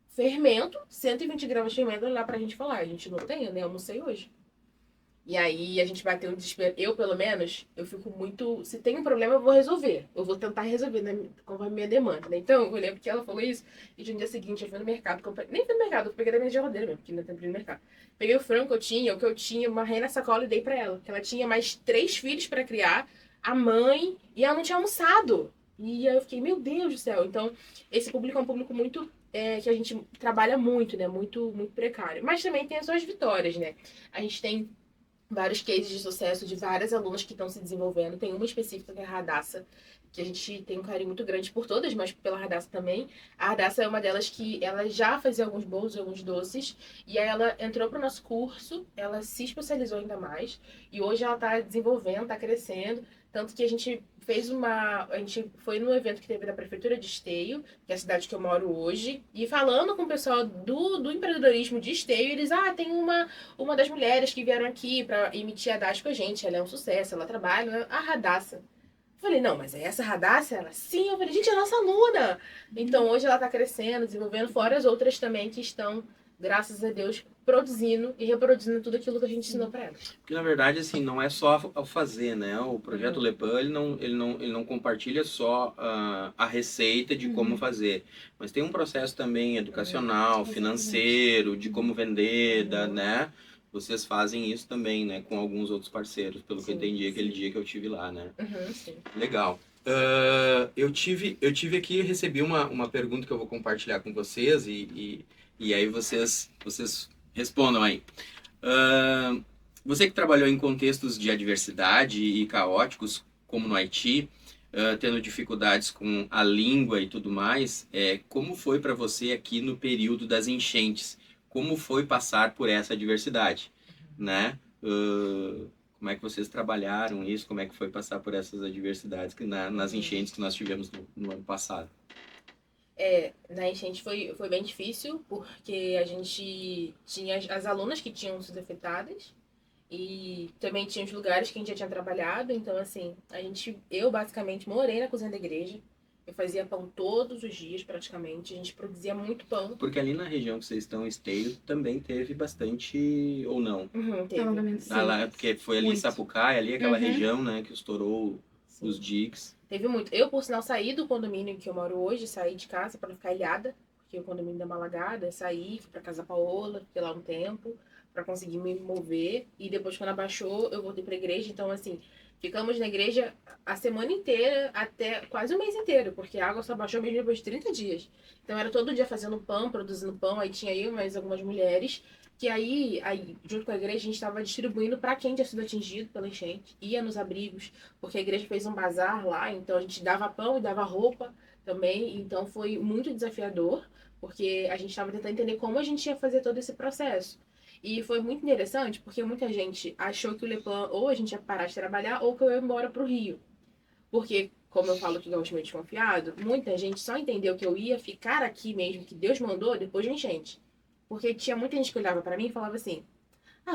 fermento, 120 gramas de fermento lá pra gente falar. A gente não tem, né, eu não sei hoje. E aí a gente bateu um desespero. Eu, pelo menos, eu fico muito... Se tem um problema, eu vou resolver. Eu vou tentar resolver, né, conforme a minha demanda, né? Então, eu lembro que ela falou isso. E de um dia seguinte, eu fui no mercado. Nem fui no mercado, eu peguei da minha geladeira mesmo, porque não tem no mercado. Peguei o frango que eu tinha, o que eu tinha, amarrei na sacola e dei pra ela. Porque ela tinha mais 3 filhos pra criar, a mãe, e ela não tinha almoçado. E aí eu fiquei, meu Deus do céu. Então, esse público é um público muito que a gente trabalha muito, né? Muito, muito precário. Mas também tem as suas vitórias, né? A gente tem vários cases de sucesso de várias alunas que estão se desenvolvendo. Tem uma específica que é a Radassa, que a gente tem um carinho muito grande por todas, mas pela Radassa também. A Radassa é uma delas que ela já fazia alguns bolos, alguns doces, e aí ela entrou para o nosso curso, ela se especializou ainda mais, e hoje ela está desenvolvendo, está crescendo, tanto que a gente a gente foi no evento que teve da Prefeitura de Esteio, que é a cidade que eu moro hoje, e falando com o pessoal do empreendedorismo de Esteio, eles, tem uma das mulheres que vieram aqui para emitir a DAS com a gente, ela é um sucesso, ela trabalha, né? A Radassa. Eu falei, não, mas é essa Radassa? Ela, sim. Eu falei, gente, é a nossa aluna. Então hoje ela está crescendo, desenvolvendo, fora as outras também que estão, graças a Deus, produzindo e reproduzindo tudo aquilo que a gente ensinou para ela. Porque na verdade, assim, não é só ao fazer, né? O projeto Lepan, ele não compartilha só a receita de como fazer, mas tem um processo também educacional, financeiro, de como vender, né? Vocês fazem isso também, né? Com alguns outros parceiros, pelo que eu entendi aquele dia que eu tive lá, né? Sim. Legal. Eu tive aqui, recebi uma pergunta que eu vou compartilhar com vocês e aí vocês respondam aí. Você que trabalhou em contextos de adversidade e caóticos, como no Haiti, tendo dificuldades com a língua e tudo mais, como foi para você aqui no período das enchentes? Como foi passar por essa adversidade, né? Como é que vocês trabalharam isso? Como é que foi passar por essas adversidades nas enchentes que nós tivemos no ano passado? Na enchente foi bem difícil, porque a gente tinha as alunas que tinham sido afetadas e também tinha os lugares que a gente já tinha trabalhado. Então, assim, eu basicamente morei na cozinha da igreja. Eu fazia pão todos os dias, praticamente. A gente produzia muito pão. Porque ali na região que vocês estão, Esteio, também teve bastante, ou não? Teve. Lá, porque foi ali em Sapucaí, ali aquela região, né, que estourou os diques. Teve muito. Eu, por sinal, saí do condomínio que eu moro hoje, saí de casa para não ficar ilhada, porque o condomínio dá uma alagada. Saí, fui pra casa Paola, fiquei lá um tempo para conseguir me mover. E depois, quando abaixou, eu voltei pra igreja. Então, assim, ficamos na igreja a semana inteira, até quase um mês inteiro, porque a água só baixou mesmo depois de 30 dias. Então, era todo dia fazendo pão, produzindo pão. Aí tinha eu mais algumas mulheres. Que aí, junto com a igreja, a gente estava distribuindo para quem tinha sido atingido pela enchente. Ia nos abrigos, porque a igreja fez um bazar lá, então a gente dava pão e dava roupa também. Então foi muito desafiador, porque a gente estava tentando entender como a gente ia fazer todo esse processo. E foi muito interessante, porque muita gente achou que o Lepan ou a gente ia parar de trabalhar ou que eu ia embora para o Rio. Porque, como eu falo que eu gosto meio desconfiado, muita gente só entendeu que eu ia ficar aqui mesmo, que Deus mandou, depois da enchente. Porque tinha muita gente que olhava pra mim e falava assim,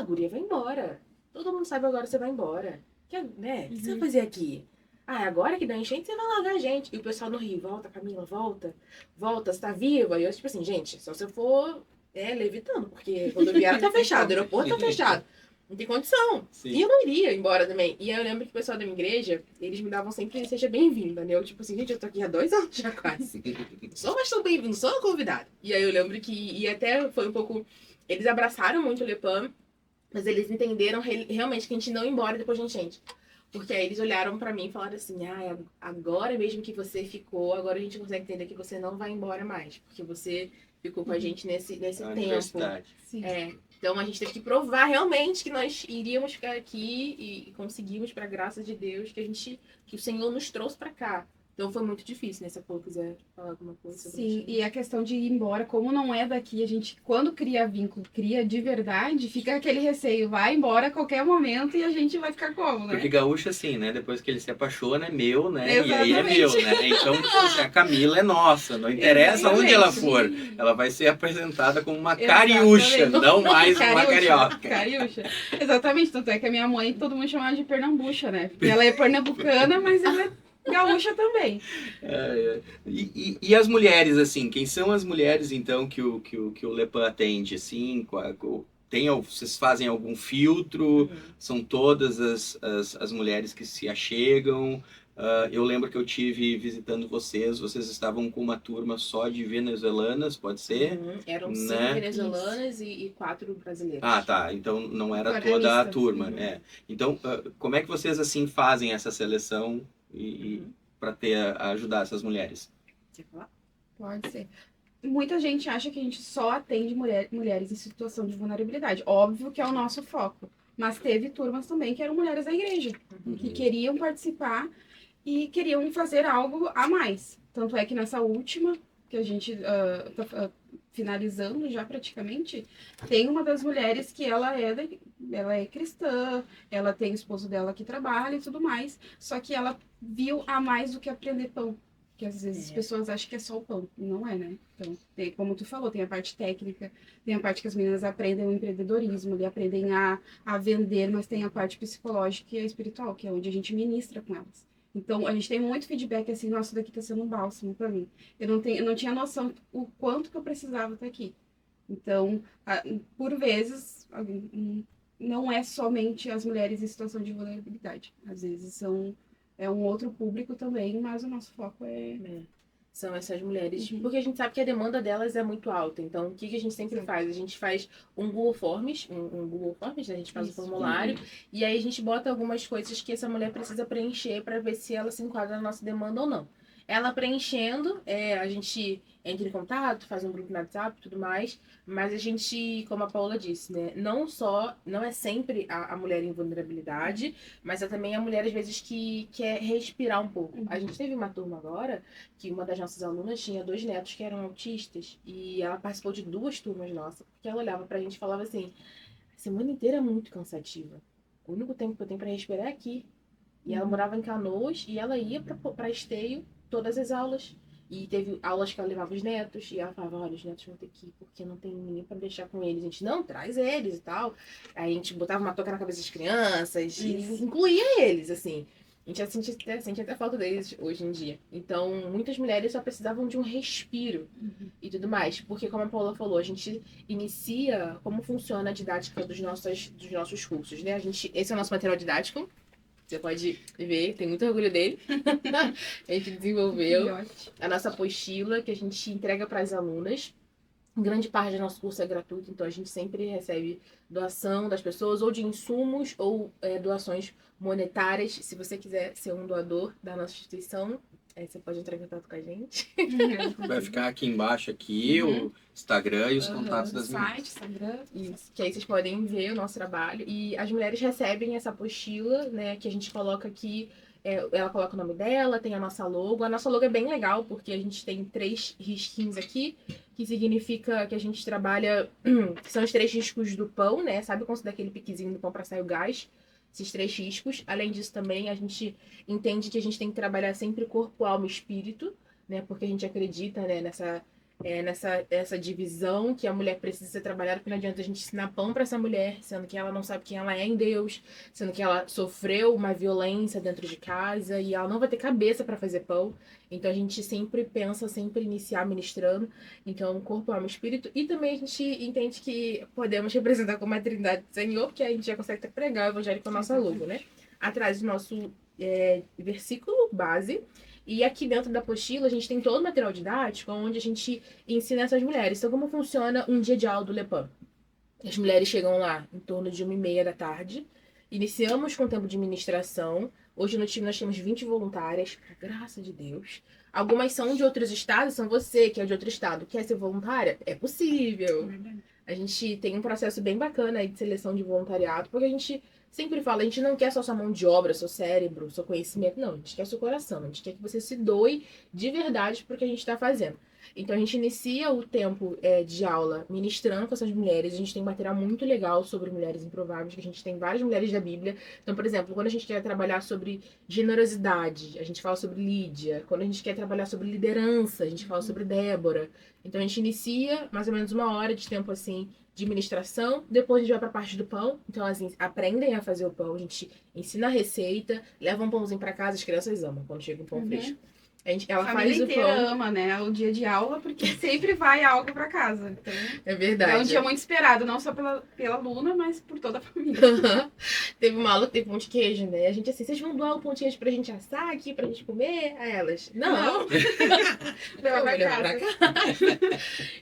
guria, vai embora. Todo mundo sabe agora que você vai embora. O que você vai fazer aqui? Agora que dá enchente, você vai largar a gente. E o pessoal no Rio, volta, Camila, volta. Volta, você tá viva. E eu, tipo assim, gente, só se eu for levitando, porque a rodoviária tá fechada, o aeroporto tá fechado. Não tem condição. Sim. E eu não iria embora também. E aí eu lembro que o pessoal da minha igreja, eles me davam sempre, seja bem-vinda, né? Eu, tipo assim, gente, eu tô aqui há 2 anos já quase. Sou mais tão bem-vindo, sou convidada. E aí eu lembro que, e até foi um pouco, eles abraçaram muito o Lepan, mas eles entenderam realmente que a gente não ia embora depois da enchente. Porque aí eles olharam pra mim e falaram assim, agora mesmo que você ficou, agora a gente consegue entender que você não vai embora mais. Porque você ficou com a gente nesse tempo. Sim. Então a gente teve que provar realmente que nós iríamos ficar aqui e conseguimos, para graça de Deus, que o Senhor nos trouxe para cá. Então foi muito difícil, né? Se a Paula quiser falar alguma coisa sobre isso. Sim, e a questão de ir embora, como não é daqui, a gente, quando cria vínculo, cria de verdade, fica aquele receio, vai embora a qualquer momento e a gente vai ficar como, né? Porque gaúcho, assim, né? Depois que ele se apaixona, é meu, né? Exatamente. E aí é meu, né? Então, assim, a Camila é nossa. Não interessa onde ela for. Ela vai ser apresentada como uma cariúcha, não mais uma carioca. Cariúcha. Exatamente, tanto é que a minha mãe, todo mundo chamava de pernambucha, né? Porque ela é pernambucana, mas ela é gaúcha também. E as mulheres, assim, quem são as mulheres, então, que o Lepan atende, assim? Vocês fazem algum filtro? São todas as mulheres que se achegam? Eu lembro que eu tive visitando vocês estavam com uma turma só de venezuelanas, pode ser? Eram 5 né? venezuelanas e 4 brasileiros. Tá. Então não era Agora toda a lista. turma. Então, como é que vocês, assim, fazem essa seleção para ajudar essas mulheres? Quer falar? Pode ser. muita gente acha que a gente só atende mulheres em situação de vulnerabilidade. Óbvio que é o nosso foco. Mas teve turmas também que eram mulheres da igreja, que queriam participar e queriam fazer algo a mais. Tanto é que nessa última, que a gente tá finalizando já praticamente, tem uma das mulheres que ela é cristã, ela tem o esposo dela que trabalha e tudo mais, só que ela viu a mais do que aprender pão. Que às vezes as pessoas acham que é só o pão, e não é, né? Então, como tu falou, tem a parte técnica, tem a parte que as meninas aprendem o empreendedorismo, ali aprendem a vender, mas tem a parte psicológica e a espiritual, que é onde a gente ministra com elas. Então, a gente tem muito feedback assim, nossa, isso daqui tá sendo um bálsamo pra mim. Eu não tinha noção o quanto que eu precisava estar aqui. Então, por vezes, não é somente as mulheres em situação de vulnerabilidade. Às vezes é um outro público também, mas o nosso foco São essas mulheres, porque a gente sabe que a demanda delas é muito alta. Então, o que a gente sempre faz? A gente faz um Google Forms, um Google Forms, né? A gente faz um formulário, e aí a gente bota algumas coisas que essa mulher precisa preencher para ver se ela se enquadra na nossa demanda ou não. Ela preenchendo, a gente entra em contato, faz um grupo no WhatsApp e tudo mais, mas a gente, como a Paula disse, né? Não é sempre a mulher em vulnerabilidade, mas é também a mulher, às vezes, que quer respirar um pouco. A gente teve uma turma agora que uma das nossas alunas tinha 2 netos que eram autistas e ela participou de 2 turmas nossas, porque ela olhava pra gente e falava assim: a semana inteira é muito cansativa. O único tempo que eu tenho pra respirar é aqui. E ela morava em Canoas e ela ia pra Esteio todas as aulas. E teve aulas que ela levava os netos e ela falava: olha, os netos vão ter que ir porque não tem ninguém pra deixar com eles. A gente, não, traz eles e tal. Aí a gente botava uma touca na cabeça das crianças e incluía eles, assim. A gente sente até falta deles hoje em dia. Então, muitas mulheres só precisavam de um respiro e tudo mais. Porque, como a Paula falou, a gente inicia como funciona a didática dos nossos cursos, né? Esse é o nosso material didático. Você pode ver, tem muito orgulho dele. A gente desenvolveu a nossa apostila que a gente entrega para as alunas. Grande parte do nosso curso é gratuito, então a gente sempre recebe doação das pessoas, ou de insumos, ou doações monetárias. Se você quiser ser um doador da nossa instituição, você pode entrar em contato com a gente. Vai ficar aqui embaixo o Instagram e os contatos das meninas. Site, Instagram. Isso, que aí vocês podem ver o nosso trabalho. E as mulheres recebem essa apostila, né, que a gente coloca aqui. Ela coloca o nome dela, tem a nossa logo. A nossa logo é bem legal, porque a gente tem 3 risquinhos aqui, que significa que a gente trabalha... que são os 3 riscos do pão, né? Sabe quando você dá aquele piquezinho do pão para sair o gás? Esses 3 riscos. Além disso, também, a gente entende que a gente tem que trabalhar sempre corpo, alma e espírito, né? Porque a gente acredita, né, nessa divisão que a mulher precisa ser trabalhada, porque não adianta a gente ensinar pão para essa mulher, sendo que ela não sabe quem ela é em Deus, sendo que ela sofreu uma violência dentro de casa e ela não vai ter cabeça para fazer pão. Então a gente sempre pensa, sempre iniciar ministrando. Então, corpo, alma e espírito. E também a gente entende que podemos representar como a Trindade do Senhor, porque a gente já consegue pregar o evangelho com a nossa logo, né? Atrás do nosso versículo base. E aqui dentro da apostila a gente tem todo o material didático onde a gente ensina essas mulheres. Então, como funciona um dia de aula do Lepan? As mulheres chegam lá em torno de 1h30 da tarde. Iniciamos com o tempo de ministração. Hoje no time nós temos 20 voluntárias, por graça de Deus. Algumas são de outros estados, são você que é de outro estado. Quer ser voluntária? É possível. A gente tem um processo bem bacana aí de seleção de voluntariado, porque a gente sempre fala, a gente não quer só sua mão de obra, seu cérebro, seu conhecimento, não. A gente quer seu coração, a gente quer que você se doe de verdade pro que a gente está fazendo. Então a gente inicia o tempo de aula ministrando com essas mulheres. A gente tem um material muito legal sobre mulheres improváveis, que a gente tem várias mulheres da Bíblia. Então, por exemplo, quando a gente quer trabalhar sobre generosidade, a gente fala sobre Lídia. Quando a gente quer trabalhar sobre liderança, a gente fala sobre Débora. Então a gente inicia mais ou menos 1 hora de tempo assim de ministração, depois a gente vai pra parte do pão. Então, assim, aprendem a fazer o pão, a gente ensina a receita, leva um pãozinho pra casa, as crianças amam quando chega um pão fresco. Ela a faz o pão. Ama, né? O dia de aula, porque sempre vai algo pra casa. Então, é verdade. É um dia muito esperado, não só pela aluna, mas por toda a família. Teve uma aula que teve pão de queijo, né? A gente assim, vocês vão doar o pão de queijo pra gente assar aqui, pra gente comer? A elas, não. Leva pra casa.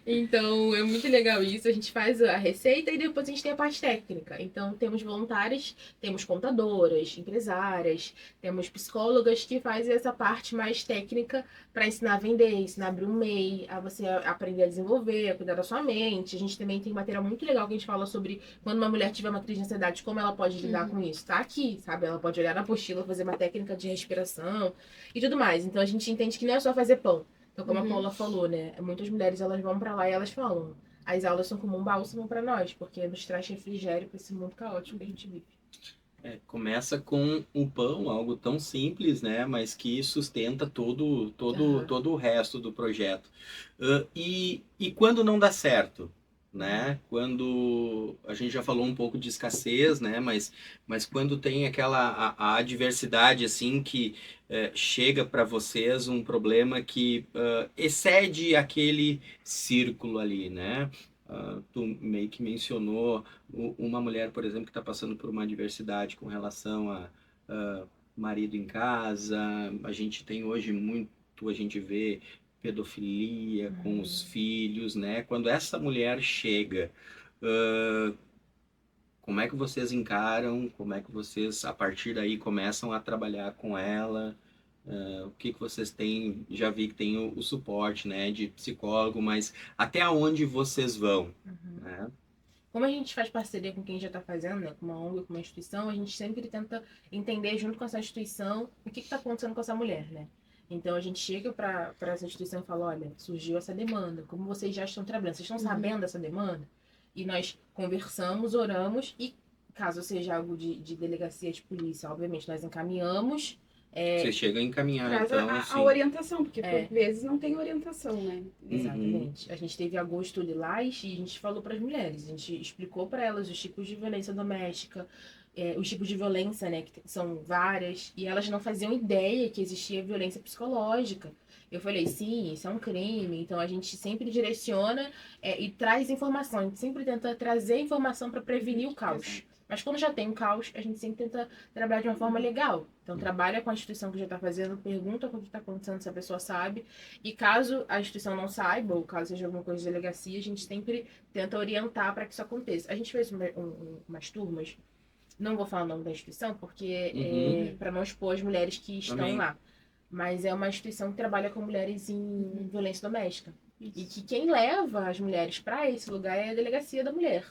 Então, é muito legal isso. A gente faz a receita e depois a gente tem a parte técnica. Então, temos voluntárias, temos contadoras, empresárias, temos psicólogas que fazem essa parte mais técnica técnica para ensinar a vender, ensinar a abrir um MEI, a você aprender a desenvolver, a cuidar da sua mente. A gente também tem material muito legal que a gente fala sobre quando uma mulher tiver uma crise de ansiedade, como ela pode lidar com isso. Tá aqui, sabe? Ela pode olhar na apostila, fazer uma técnica de respiração e tudo mais. Então a gente entende que não é só fazer pão. Então, como a Paula falou, né? Muitas mulheres elas vão para lá e elas falam: as aulas são como um bálsamo para nós, porque nos traz refrigério para esse mundo caótico que a gente vive. Começa com o pão, algo tão simples, né? Mas que sustenta todo o resto do projeto. E quando não dá certo, né? Quando a gente já falou um pouco de escassez, né? Mas quando tem a adversidade assim que chega para vocês um problema que excede aquele círculo ali, né? Tu meio que mencionou uma mulher, por exemplo, que está passando por uma adversidade com relação a marido em casa. A gente tem hoje muito, a gente vê pedofilia com os filhos, né? Quando essa mulher chega, como é que vocês encaram? Como é que vocês, a partir daí, começam a trabalhar com ela? O que vocês têm? Já vi que tem o suporte, né, de psicólogo, mas até onde vocês vão, né? Como a gente faz parceria com quem já está fazendo, né, com uma ONG, com uma instituição, a gente sempre tenta entender junto com essa instituição o que está acontecendo com essa mulher, né? Então a gente chega para essa instituição e fala: olha, surgiu essa demanda, como vocês já estão trabalhando, vocês estão sabendo dessa demanda? E nós conversamos, oramos e caso seja algo de delegacia de polícia, obviamente nós encaminhamos. Você chega a encaminhar, Traz então, a orientação, porque por vezes não tem orientação, né? Exatamente. A gente teve agosto lilás e a gente falou para as mulheres, a gente explicou para elas os tipos de violência doméstica, os tipos de violência, né, que são várias, e elas não faziam ideia que existia violência psicológica. Eu falei: sim, isso é um crime, então a gente sempre direciona e traz informação, a gente sempre tenta trazer informação para prevenir o caos. Mas quando já tem um caos, a gente sempre tenta trabalhar de uma forma legal. Então, trabalha com a instituição que já está fazendo, pergunta o que está acontecendo, se a pessoa sabe. E caso a instituição não saiba, ou caso seja alguma coisa de delegacia, a gente sempre tenta orientar para que isso aconteça. A gente fez umas turmas, não vou falar o nome da instituição, porque para não expor as mulheres que estão lá. Mas é uma instituição que trabalha com mulheres em violência doméstica. E que quem leva as mulheres para esse lugar é a delegacia da mulher.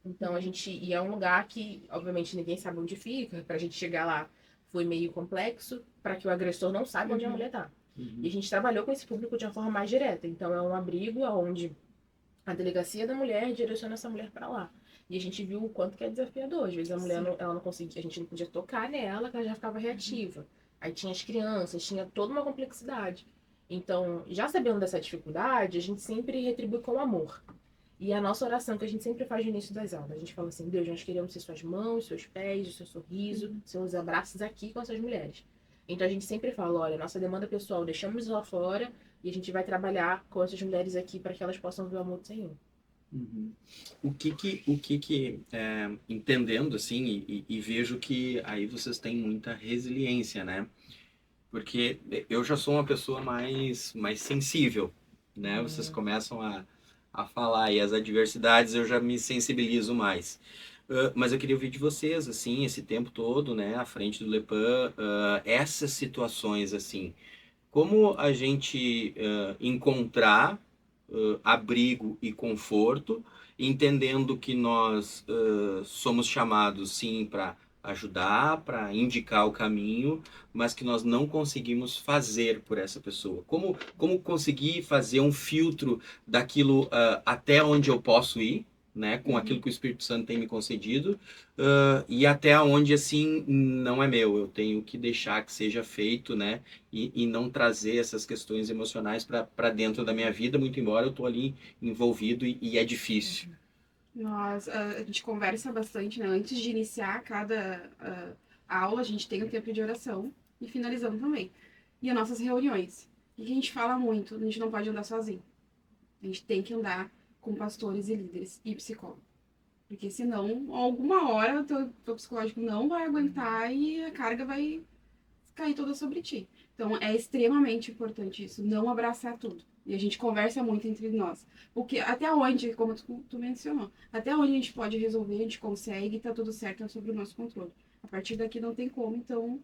Então e é um lugar que, obviamente, ninguém sabe onde fica. Pra gente chegar lá foi meio complexo, para que o agressor não saiba onde a mulher tá. E a gente trabalhou com esse público de uma forma mais direta. Então é um abrigo onde a delegacia da mulher direciona essa mulher para lá. E a gente viu o quanto que é desafiador. Às vezes a mulher ela não conseguia, a gente não podia tocar nela, que ela já ficava reativa. Aí tinha as crianças, tinha toda uma complexidade. Então, já sabendo dessa dificuldade, a gente sempre retribui com amor. E a nossa oração que a gente sempre faz no início das aulas, a gente fala assim: Deus, nós queremos ser suas mãos, seus pés, o seu sorriso, seus abraços aqui com essas mulheres. Então a gente sempre fala: olha, nossa demanda pessoal deixamos lá fora e a gente vai trabalhar com essas mulheres aqui para que elas possam ver o amor do Senhor. Entendendo assim, e vejo que aí vocês têm muita resiliência, né? Porque eu já sou uma pessoa mais sensível, né? Vocês começam a falar e as adversidades eu já me sensibilizo mais. Mas eu queria ouvir de vocês, assim, esse tempo todo, né, à frente do Lepan, essas situações, assim, como a gente encontrar abrigo e conforto, entendendo que nós somos chamados, sim, para ajudar, para indicar o caminho, mas que nós não conseguimos fazer por essa pessoa. Como conseguir fazer um filtro daquilo até onde eu posso ir, né, com aquilo que o Espírito Santo tem me concedido, e até onde, assim, não é meu. Eu tenho que deixar que seja feito, né, e não trazer essas questões emocionais para dentro da minha vida, muito embora eu estou ali envolvido e é difícil. A gente conversa bastante, né? Antes de iniciar cada aula, a gente tem o tempo de oração e finalizando também. E as nossas reuniões. E a gente fala muito, a gente não pode andar sozinho. A gente tem que andar com pastores e líderes e psicólogos. Porque senão, alguma hora, o teu psicológico não vai aguentar e a carga vai cair toda sobre ti. Então, é extremamente importante isso, não abraçar tudo. E a gente conversa muito entre nós. Porque até onde, como tu mencionou, até onde a gente pode resolver, a gente consegue, tá tudo certo, é sobre o nosso controle. A partir daqui não tem como, então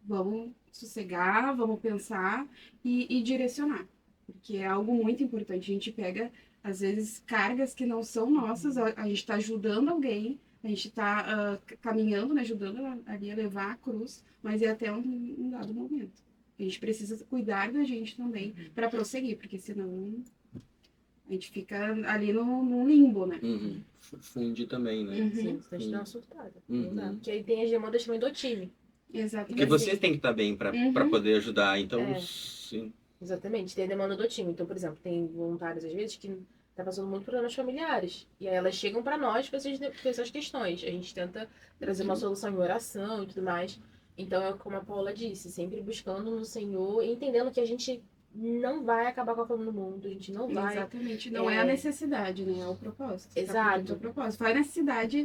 vamos sossegar, vamos pensar e direcionar. Porque é algo muito importante. A gente pega, às vezes, cargas que não são nossas, a gente está ajudando alguém, a gente está caminhando, né, ajudando ali a levar a cruz, mas é até um dado momento. A gente precisa cuidar da gente também para prosseguir, porque senão a gente fica ali no limbo, né? Uhum. Funde também, né? Sim, senão a gente dá uma surtada. Não dá. Uhum. Porque aí tem as demandas também do time. Porque Exatamente. vocês têm que estar bem para Uhum. poder ajudar. Então, É. sim. Exatamente, tem a demanda do time. Então, por exemplo, tem voluntários às vezes que tá passando muito problemas familiares. E aí elas chegam pra nós com essas questões. A gente tenta trazer uma solução em oração e tudo mais. Então, é como a Paula disse, sempre buscando no Senhor e entendendo que a gente não vai acabar com a fome no mundo, a gente não vai. Exatamente. Não é a necessidade, né? É o propósito. Exato. É o propósito. Faz necessidade,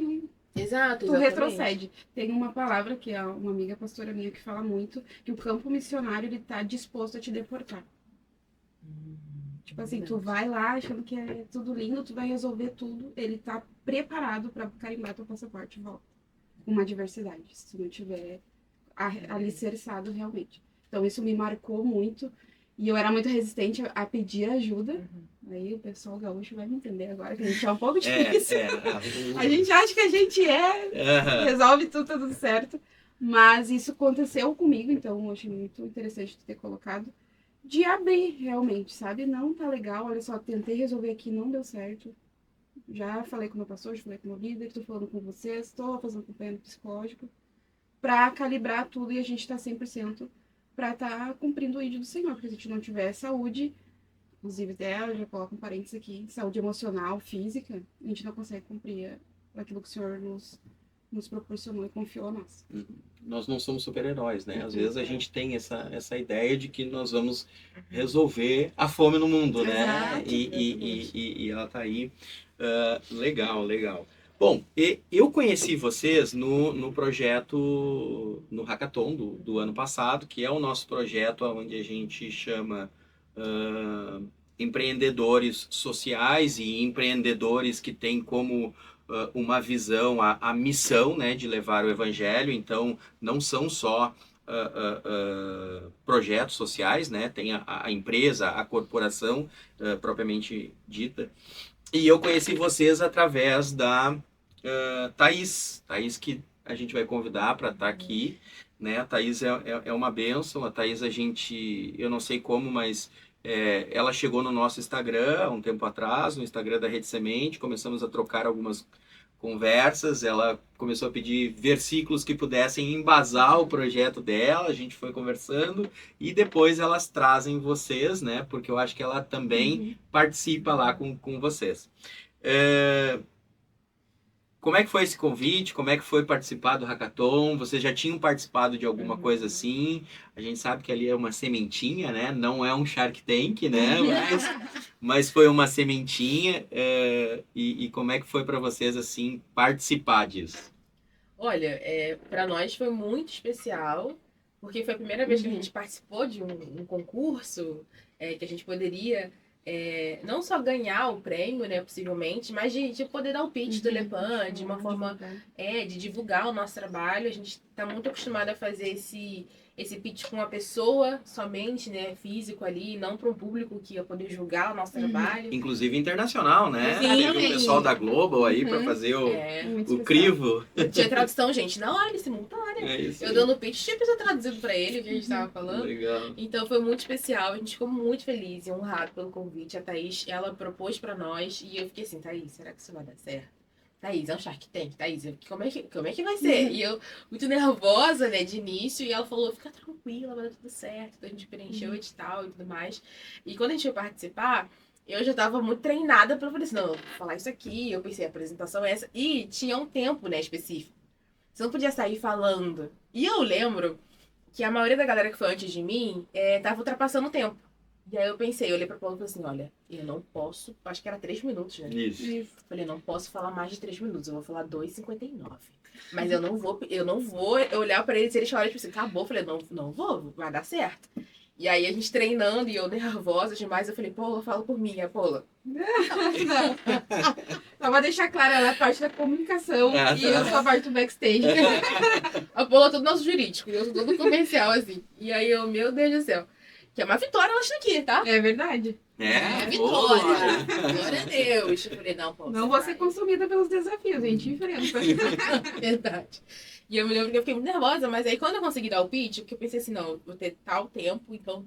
Exato, tu exatamente. retrocede. Tem uma palavra que é uma amiga pastora minha que fala muito, que o campo missionário ele tá disposto a te deportar. Tipo assim, tu vai lá achando que é tudo lindo, tu vai resolver tudo, ele tá preparado pra carimbar teu passaporte e volta. Com uma adversidade, se tu não tiver alicerçado realmente. Então isso me marcou muito e eu era muito resistente a pedir ajuda. Aí o pessoal gaúcho vai me entender agora, que a gente é um pouco difícil. A gente acha que a gente resolve tudo, tá tudo certo. Mas isso aconteceu comigo, então eu achei muito interessante tu ter colocado. De abrir, realmente, sabe? Não tá legal, olha só, tentei resolver aqui, não deu certo. Já falei com o meu pastor, já falei com o meu líder, tô falando com vocês, tô fazendo acompanhamento psicológico pra calibrar tudo e a gente tá 100% pra tá cumprindo o ídolo do Senhor, porque se a gente não tiver saúde, inclusive dela, já coloco um parênteses aqui, saúde emocional, física, a gente não consegue cumprir aquilo que o Senhor nos proporcionou e confiou a nós. Nós não somos super-heróis, né? Às vezes a gente tem essa ideia de que nós vamos resolver a fome no mundo, né? Exato, E ela tá aí. Legal. Bom, eu conheci vocês no projeto, no Hackathon do ano passado, que é o nosso projeto onde a gente chama empreendedores sociais e empreendedores que têm como uma visão, a missão, né, de levar o evangelho. Então, não são só projetos sociais, né? Tem a empresa, a corporação propriamente dita. E eu conheci vocês através da Thaís, que a gente vai convidar para estar aqui, né? A Thaís é uma bênção. A Thaís, eu não sei como, mas ela chegou no nosso Instagram há um tempo atrás, no Instagram da Rede Semente, começamos a trocar algumas conversas, ela começou a pedir versículos que pudessem embasar o projeto dela, a gente foi conversando e depois elas trazem vocês, né? Porque eu acho que ela também participa lá com vocês. Como é que foi esse convite? Como é que foi participar do Hackathon? Vocês já tinham participado de alguma coisa assim? A gente sabe que ali é uma sementinha, né? Não é um Shark Tank, né? Mas foi uma sementinha. E como é que foi para vocês, assim, participar disso? Olha, para nós foi muito especial, porque foi a primeira vez que a gente participou de um concurso, que a gente poderia não só ganhar o prêmio, né, possivelmente, mas de poder dar o pitch do Lepan, de uma forma de divulgar o nosso trabalho. A gente está muito acostumado a fazer esse pitch com uma pessoa somente, né, físico ali, não para um público que ia poder julgar o nosso trabalho. Inclusive internacional, né? Sim. Teve o pessoal da Global aí para fazer o crivo. Tinha tradução, gente, na hora, simultânea. Eu dando o pitch, tinha pessoa traduzindo para ele o que a gente estava falando. Legal. Então foi muito especial, a gente ficou muito feliz e honrado pelo convite. A Thaís, ela propôs para nós e eu fiquei assim, Thaís, será que isso vai dar certo? Thaís, é um Shark Tank, Thaís, como é que vai ser? E eu, muito nervosa, né, de início, e ela falou, fica tranquila, vai dar tudo certo. Então a gente preencheu o edital e tudo mais. E quando a gente foi participar, eu já tava muito treinada pra falar assim, não, eu vou falar isso aqui, eu pensei, a apresentação é essa. E tinha um tempo, né, específico. Você não podia sair falando. E eu lembro que a maioria da galera que foi antes de mim tava ultrapassando o tempo. E aí eu pensei, eu olhei pra Paula e falei assim, olha, eu não posso, acho que era 3 minutos, né? Isso. Falei, não posso falar mais de 3 minutos, eu vou falar 2,59. Mas eu não vou olhar pra eles e eles falarem, tipo assim, acabou. Eu falei, não vou, vai dar certo. E aí a gente treinando e eu nervosa demais, eu falei, Paula, fala por mim, a Paula. Não. Só vou deixar claro, ela é a parte da comunicação Ah, e tá. eu sou a parte do backstage. A Paula é todo nosso jurídico, eu sou todo comercial, assim. E aí eu, meu Deus do céu. Que é uma vitória ela está aqui, tá? É verdade. É boa. vitória. Glória a Deus. Eu falei, não, Paula. Não você vou ser vai. consumida pelos desafios, a gente enfrenta. Verdade. E eu me lembro que eu fiquei muito nervosa, mas aí quando eu consegui dar o pitch, porque eu pensei assim, não, eu vou ter tal tempo, então.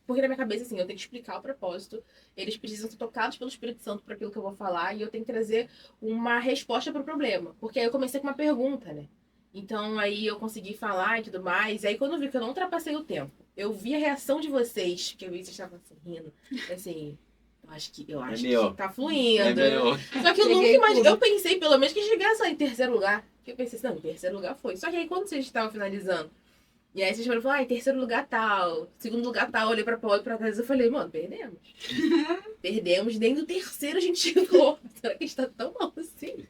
Porque na minha cabeça, assim, eu tenho que explicar o propósito, eles precisam ser tocados pelo Espírito Santo para aquilo que eu vou falar, e eu tenho que trazer uma resposta para o problema. Porque aí eu comecei com uma pergunta, né? Então aí eu consegui falar e tudo mais, e aí quando eu vi que eu não ultrapassei o tempo, eu vi a reação de vocês, que eu vi que vocês estavam assim, rindo, assim. Eu acho meu. que tá fluindo. É meu. Só que eu nunca Peguei imaginei. tudo. Eu pensei, pelo menos, que chegasse lá em terceiro lugar. Porque eu pensei assim, não, em terceiro lugar foi. Só que aí quando vocês estavam finalizando, e aí vocês foram falar, em terceiro lugar tal, segundo lugar tal, eu olhei pra Paula e pra trás, eu falei, mano, perdemos. Perdemos, nem no terceiro a gente chegou. Será que a gente tá tão mal assim?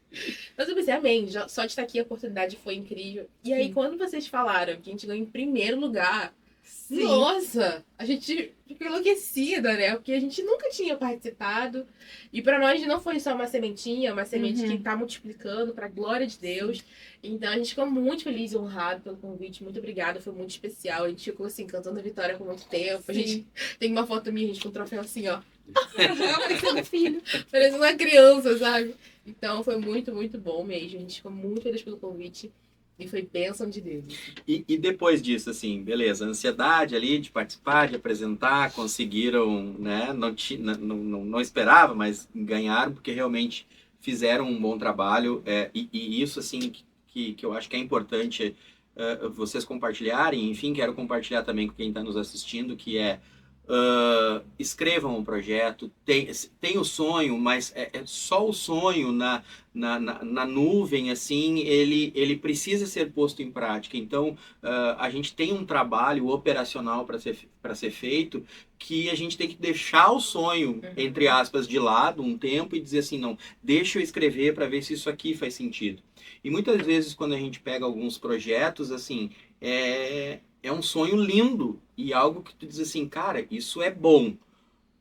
Mas eu pensei, amém, só de estar aqui a oportunidade foi incrível. E aí, Sim. quando vocês falaram que a gente ganhou em primeiro lugar, Sim. nossa, a gente ficou enlouquecida, né? Porque a gente nunca tinha participado. E pra nós não foi só uma sementinha, uma semente que tá multiplicando pra glória de Deus. Então a gente ficou muito feliz e honrado pelo convite. Muito obrigada, foi muito especial. A gente ficou assim, cantando a vitória por muito tempo. A gente tem uma foto minha, a gente com um troféu assim, ó. Parecendo filho. Parece uma criança, sabe? Então foi muito, muito bom mesmo. A gente ficou muito feliz pelo convite. E foi bênção de Deus. E depois disso, assim, beleza, ansiedade ali de participar, de apresentar, conseguiram, né? Não esperava, mas ganharam, porque realmente fizeram um bom trabalho. E isso, assim, que eu acho que é importante vocês compartilharem. Enfim, quero compartilhar também com quem está nos assistindo, que é escrevam um projeto, tem o sonho, mas é só o sonho na nuvem, assim, ele precisa ser posto em prática. Então, a gente tem um trabalho operacional para ser feito, que a gente tem que deixar o sonho, entre aspas, de lado um tempo e dizer assim, não, deixa eu escrever para ver se isso aqui faz sentido. E muitas vezes, quando a gente pega alguns projetos, assim, é um sonho lindo e algo que tu diz assim, cara, isso é bom.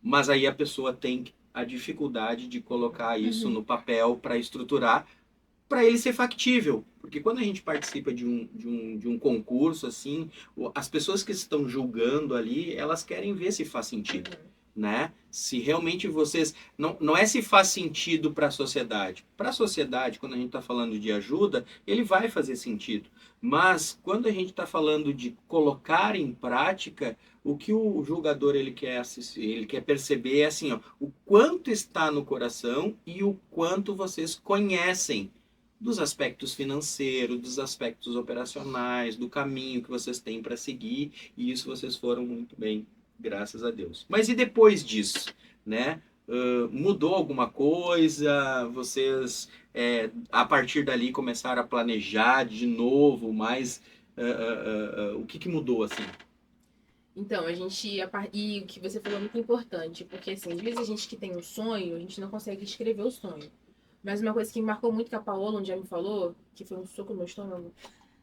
Mas aí a pessoa tem a dificuldade de colocar isso no papel para estruturar, para ele ser factível. Porque quando a gente participa de um concurso, assim, as pessoas que estão julgando ali, elas querem ver se faz sentido. Né? Se realmente vocês... Não é se faz sentido para a sociedade. Para a sociedade, quando a gente está falando de ajuda, ele vai fazer sentido. Mas quando a gente está falando de colocar em prática, o que o julgador ele quer perceber é assim, ó, o quanto está no coração e o quanto vocês conhecem dos aspectos financeiros, dos aspectos operacionais, do caminho que vocês têm para seguir, e isso vocês foram muito bem, graças a Deus. Mas e depois disso, né? Mudou alguma coisa? Vocês, a partir dali, começaram a planejar de novo, mas o que mudou, assim? Então, a gente... E o que você falou é muito importante, porque, assim, às vezes a gente que tem um sonho, a gente não consegue escrever o sonho. Mas uma coisa que me marcou muito que a Paola um dia me falou, que foi um soco no meu estômago,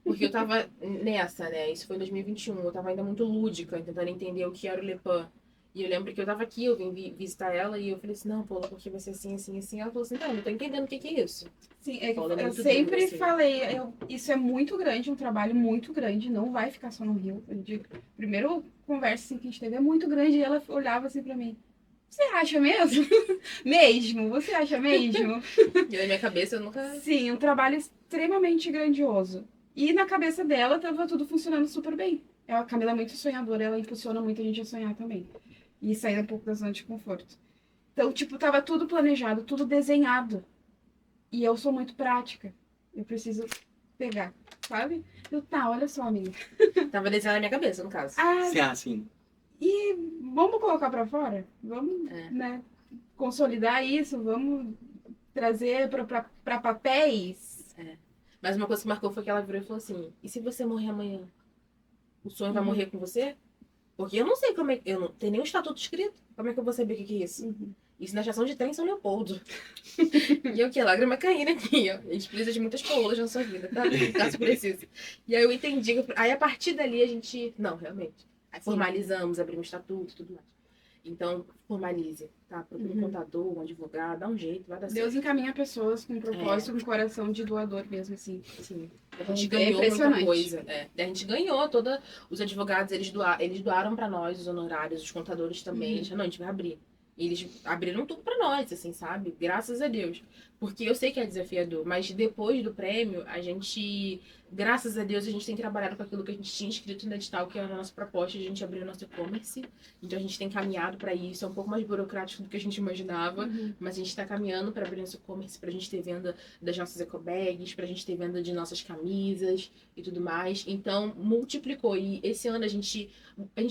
porque eu tava nessa, né? Isso foi em 2021, eu tava ainda muito lúdica, tentando entender o que era o Lepan. E eu lembro que eu tava aqui, eu vim visitar ela e eu falei assim, não, Paula, porque vai ser assim, assim, assim. Ela falou assim, não tô entendendo o que é isso. Sim, Paula é eu muito sempre dura, assim. falei, isso é muito grande, um trabalho muito grande, não vai ficar só no Rio. Primeiro conversa assim, que a gente teve é muito grande e ela olhava assim pra mim. Você acha mesmo? Mesmo? Você acha mesmo? E na minha cabeça eu nunca... Sim, um trabalho extremamente grandioso. E na cabeça dela tava tudo funcionando super bem. A Camila é muito sonhadora, ela impulsiona muito a gente a sonhar também. E sair um pouco da zona de conforto. Então, tipo, tava tudo planejado, tudo desenhado. E eu sou muito prática. Eu preciso pegar, sabe? Tá, olha só, amiga. Tava desenhando na minha cabeça, no caso. Assim, E vamos colocar pra fora? Vamos, né, consolidar isso, vamos trazer pra papéis. Mas uma coisa que marcou foi que ela virou e falou assim, e se você morrer amanhã? O sonho vai morrer com você? Porque eu não sei como é que... Eu não tenho nenhum estatuto escrito. Como é que eu vou saber o que é isso? Isso na estação de trem em São Leopoldo. E eu que? Lágrima caindo aqui, ó. A gente precisa de muitas paolas na sua vida, tá? Caso precise. E aí eu entendi. Aí a partir dali a gente... Não, realmente. Aí formalizamos, abrimos estatuto e tudo mais. Então, formalize, tá? Procure um contador, um advogado, dá um jeito, vai dar certo. Deus encaminha pessoas com propósito, com coração de doador mesmo, assim. Sim. A gente É ganhou muita impressionante. coisa. A gente ganhou toda. Os advogados, eles doaram pra nós os honorários, os contadores também. Eles falaram, não, a gente vai abrir. E eles abriram tudo pra nós, assim, sabe? Graças a Deus. Porque eu sei que é desafiador, mas depois do prêmio, a gente, graças a Deus, a gente tem trabalhado com aquilo que a gente tinha escrito no edital, que era a nossa proposta, a gente abriu o nosso e-commerce. Então a gente tem caminhado para isso, é um pouco mais burocrático do que a gente imaginava, mas a gente está caminhando para abrir nosso e-commerce, para a gente ter venda das nossas ecobags, para a gente ter venda de nossas camisas e tudo mais. Então multiplicou. E esse ano a gente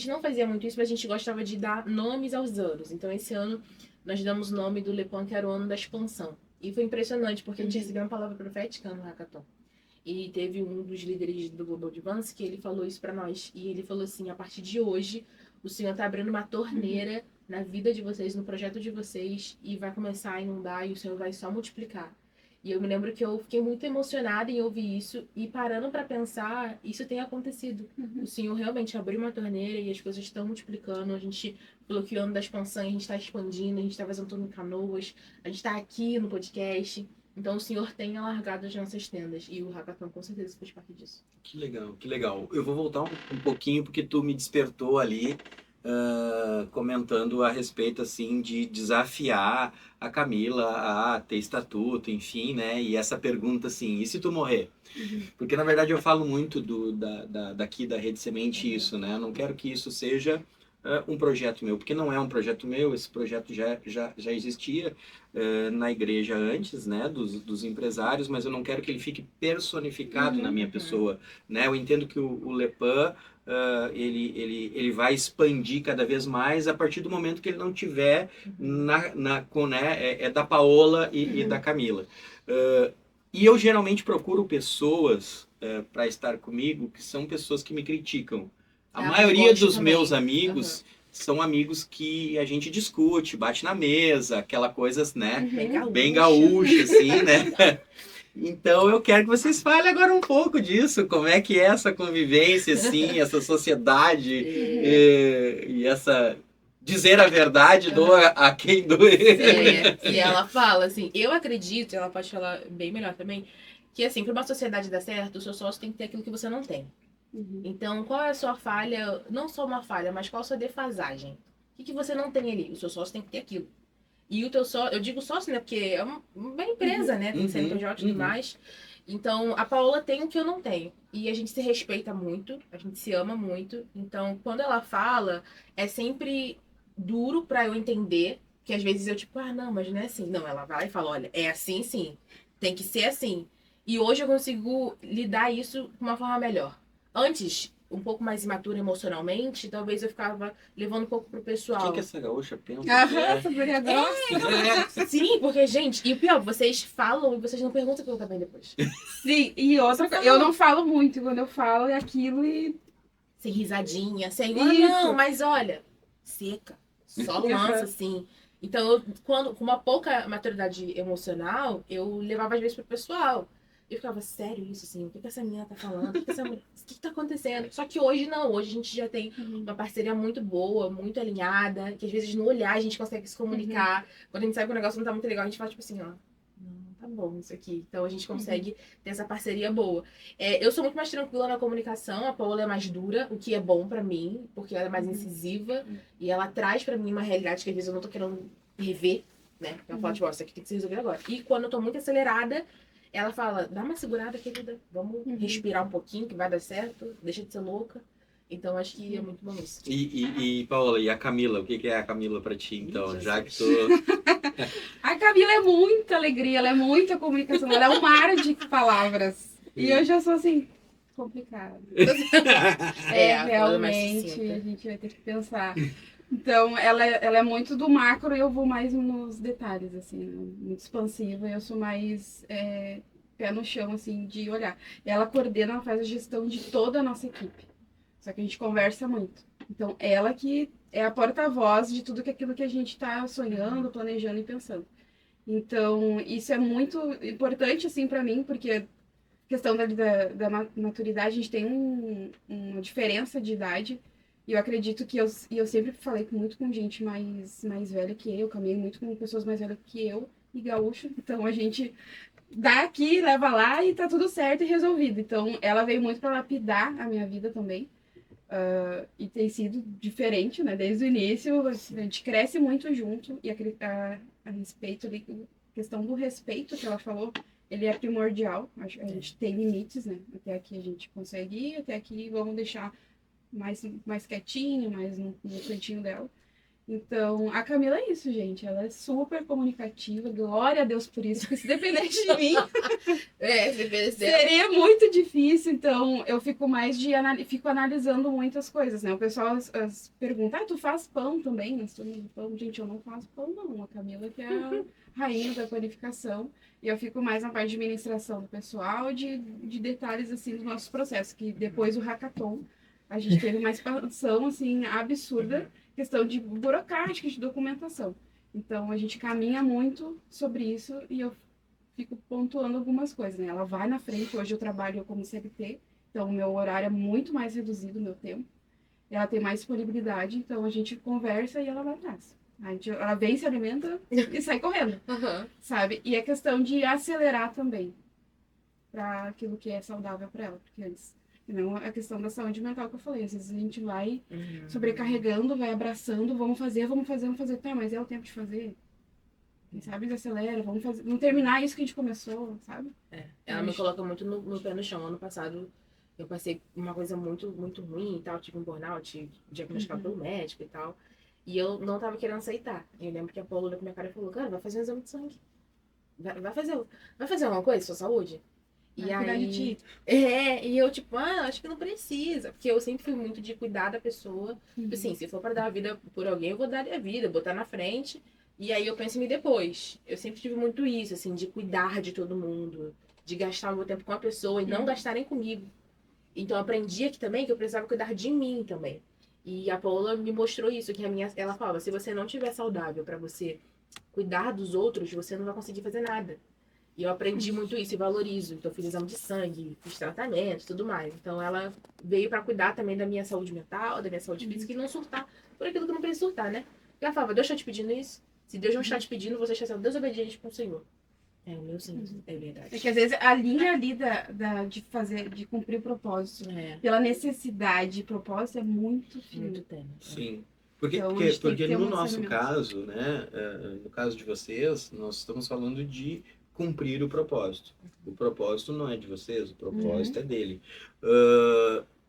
não fazia muito isso, mas a gente gostava de dar nomes aos anos. Então esse ano nós damos o nome do Le Pan, que era o ano da expansão. E foi impressionante, porque a gente recebeu uma palavra profética no Hackathon. E teve um dos líderes do Global Advance que ele falou isso pra nós. E ele falou assim, a partir de hoje, o Senhor tá abrindo uma torneira na vida de vocês, no projeto de vocês, e vai começar a inundar e o Senhor vai só multiplicar. E eu me lembro que eu fiquei muito emocionada em ouvir isso, e parando pra pensar, isso tem acontecido. O Senhor realmente abriu uma torneira e as coisas estão multiplicando, a gente bloqueou o ano da expansão, a gente está expandindo, a gente está fazendo tudo em Canoas, a gente está aqui no podcast. Então o Senhor tem alargado as nossas tendas e o Hackathon com certeza fez parte disso. Que legal, que legal. Eu vou voltar um pouquinho porque tu me despertou ali comentando a respeito assim de desafiar a Camila a ter estatuto, enfim, né? E essa pergunta assim, e se tu morrer? Porque na verdade eu falo muito daqui da Rede Semente isso, né? Eu não quero que isso seja um projeto meu, porque não é um projeto meu, esse projeto já existia na igreja antes, né, dos empresários, mas eu não quero que ele fique personificado na minha pessoa, né? Eu entendo que o Le Pan, ele vai expandir cada vez mais a partir do momento que ele não tiver da Paola e da Camila. E eu geralmente procuro pessoas para estar comigo que são pessoas que me criticam. A maioria dos meus amigos são amigos que a gente discute, bate na mesa, aquela coisa, né? Bem gaúcha, assim, né? Então eu quero que vocês falem agora um pouco disso, como é que é essa convivência, assim, essa sociedade e essa dizer a verdade doa a quem doer. E ela fala assim, eu acredito, ela pode falar bem melhor também, que assim, para uma sociedade dar certo, o seu sócio tem que ter aquilo que você não tem. Então, qual é a sua falha? Não só uma falha, mas qual a sua defasagem? O que você não tem ali? O seu sócio tem que ter aquilo. E o teu sócio, eu digo sócio, né? Porque é uma empresa, né? Tem CNPJ e tudo mais. Então, a Paola tem o que eu não tenho. E a gente se respeita muito, a gente se ama muito. Então, quando ela fala, é sempre duro pra eu entender. Que às vezes eu tipo, não, mas não é assim. Não, ela vai e fala, olha, é assim sim. Tem que ser assim. E hoje eu consigo lidar isso de uma forma melhor. Antes, um pouco mais imatura emocionalmente, talvez eu ficava levando um pouco pro pessoal. O que essa gaúcha pensa? Sim, porque, gente, e o pior, vocês falam e vocês não perguntam pelo também depois. Sim, e outra coisa, eu não falo muito, quando eu falo é aquilo e... Sem risadinha, sem... não, mas olha, seca, só lança, assim. Então, com uma pouca maturidade emocional, eu levava às vezes pro pessoal. Eu ficava, sério isso, assim, o que essa menina tá falando? O que tá acontecendo? Só que hoje não, hoje a gente já tem uma parceria muito boa, muito alinhada, que às vezes no olhar a gente consegue se comunicar. Quando a gente sabe que o negócio não tá muito legal, a gente fala tipo assim, ó, não tá bom isso aqui. Então a gente consegue ter essa parceria boa. Eu sou muito mais tranquila na comunicação, a Paola é mais dura, o que é bom pra mim, porque ela é mais incisiva e ela traz pra mim uma realidade que às vezes eu não tô querendo rever, né? Ela fala, tipo, ó, isso aqui tem que ser resolvido agora. E quando eu tô muito acelerada, ela fala, dá uma segurada, querida, vamos respirar um pouquinho, que vai dar certo, deixa de ser louca. Então, acho que é muito bom isso. E Paola, e a Camila? O que é a Camila pra ti, então? Já que tu... A Camila é muita alegria, ela é muita comunicação, ela é um mar de palavras. E eu já sou, assim, complicada. Realmente, a gente vai ter que pensar. Então, ela é muito do macro e eu vou mais nos detalhes, assim, muito expansiva. Eu sou mais pé no chão, assim, de olhar. Ela coordena, ela faz a gestão de toda a nossa equipe. Só que a gente conversa muito. Então, ela que é a porta-voz de tudo aquilo que a gente está sonhando, planejando e pensando. Então, isso é muito importante, assim, para mim, porque a questão da maturidade, a gente tem uma diferença de idade. E eu acredito que eu sempre falei muito com gente mais velha que eu, caminhei muito com pessoas mais velhas que eu e gaúcho. Então a gente dá aqui, leva lá e tá tudo certo e resolvido. Então ela veio muito para lapidar a minha vida também. E tem sido diferente, né? Desde o início, a gente cresce muito junto e a respeito ali, a questão do respeito que ela falou, ele é primordial. A gente tem limites, né? Até aqui a gente consegue ir, até aqui vamos deixar mais quietinho, mais no cantinho dela. Então, a Camila é isso, gente. Ela é super comunicativa. Glória a Deus por isso, porque se dependesse de mim, Se dependesse dela. seria muito difícil. Então, eu fico fico analisando muitas coisas, né? O pessoal pergunta, tu faz pão também? Nós estamos no pão. Gente, eu não faço pão, não. A Camila que é a rainha da panificação. E eu fico mais na parte de administração do pessoal, de detalhes, assim, dos nossos processos. Que depois do hackathon, a gente teve uma expansão, assim, absurda. Questão de burocrática, de documentação. Então, a gente caminha muito sobre isso e eu fico pontuando algumas coisas, né? Ela vai na frente, hoje eu trabalho como CLT, então o meu horário é muito mais reduzido, o meu tempo. Ela tem mais disponibilidade, então a gente conversa e ela vai atrás. Ela vem, se alimenta e sai correndo, sabe? E é questão de acelerar também para aquilo que é saudável para ela, porque antes... Não a questão da saúde mental que eu falei. Às vezes a gente vai sobrecarregando, vai abraçando, vamos fazer. Tá, mas é o tempo de fazer. Quem sabe desacelera, vamos fazer. Vamos terminar isso que a gente começou, sabe? Ela me coloca muito no pé no chão. Ano passado eu passei uma coisa muito, muito ruim e tal. Tive um burnout, diagnosticado pelo médico e tal. E eu não tava querendo aceitar. Eu lembro que a Paula olhou pra minha cara e falou, cara, vai fazer um exame de sangue. Vai fazer alguma coisa, sua saúde? E aí, e eu tipo, acho que não precisa, porque eu sempre fui muito de cuidar da pessoa, assim, se for para dar a vida por alguém, eu vou dar a vida, botar na frente, e aí eu penso em mim depois. Eu sempre tive muito isso, assim, de cuidar de todo mundo, de gastar o meu tempo com a pessoa e não gastarem comigo. Então eu aprendi aqui também que eu precisava cuidar de mim também. E a Paula me mostrou isso, que ela falava, se você não estiver saudável para você cuidar dos outros, você não vai conseguir fazer nada. E eu aprendi muito isso e valorizo. Então, eu fiz exame de sangue, fiz tratamento e tudo mais. Então, ela veio pra cuidar também da minha saúde mental, da minha saúde física e não surtar por aquilo que não precisa surtar, né? Porque ela falava, Deus está te pedindo isso? Se Deus não está te pedindo, você está sendo desobediente com o Senhor. É, o meu sim, é verdade. É que às vezes a linha ali de cumprir o propósito, pela necessidade e propósito, é muito fino. Muito tênue. Sim. Porque, Então, a porque, gente tem que porque ter no um nosso discernimento. caso, né, no caso de vocês, nós estamos falando de cumprir o propósito. O propósito não é de vocês, o propósito é dele.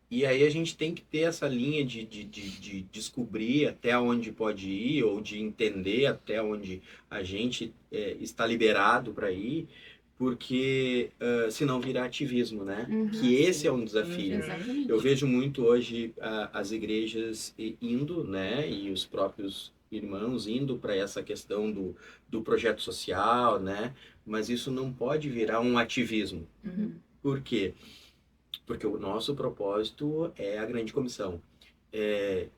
E aí a gente tem que ter essa linha de descobrir até onde pode ir, ou de entender até onde a gente está liberado para ir, porque senão vira ativismo, né? Que esse é um desafio. Exatamente. Eu vejo muito hoje as igrejas indo, né, e os próprios irmãos indo para essa questão do projeto social, né, mas isso não pode virar um ativismo. Por quê? Porque o nosso propósito é a grande comissão.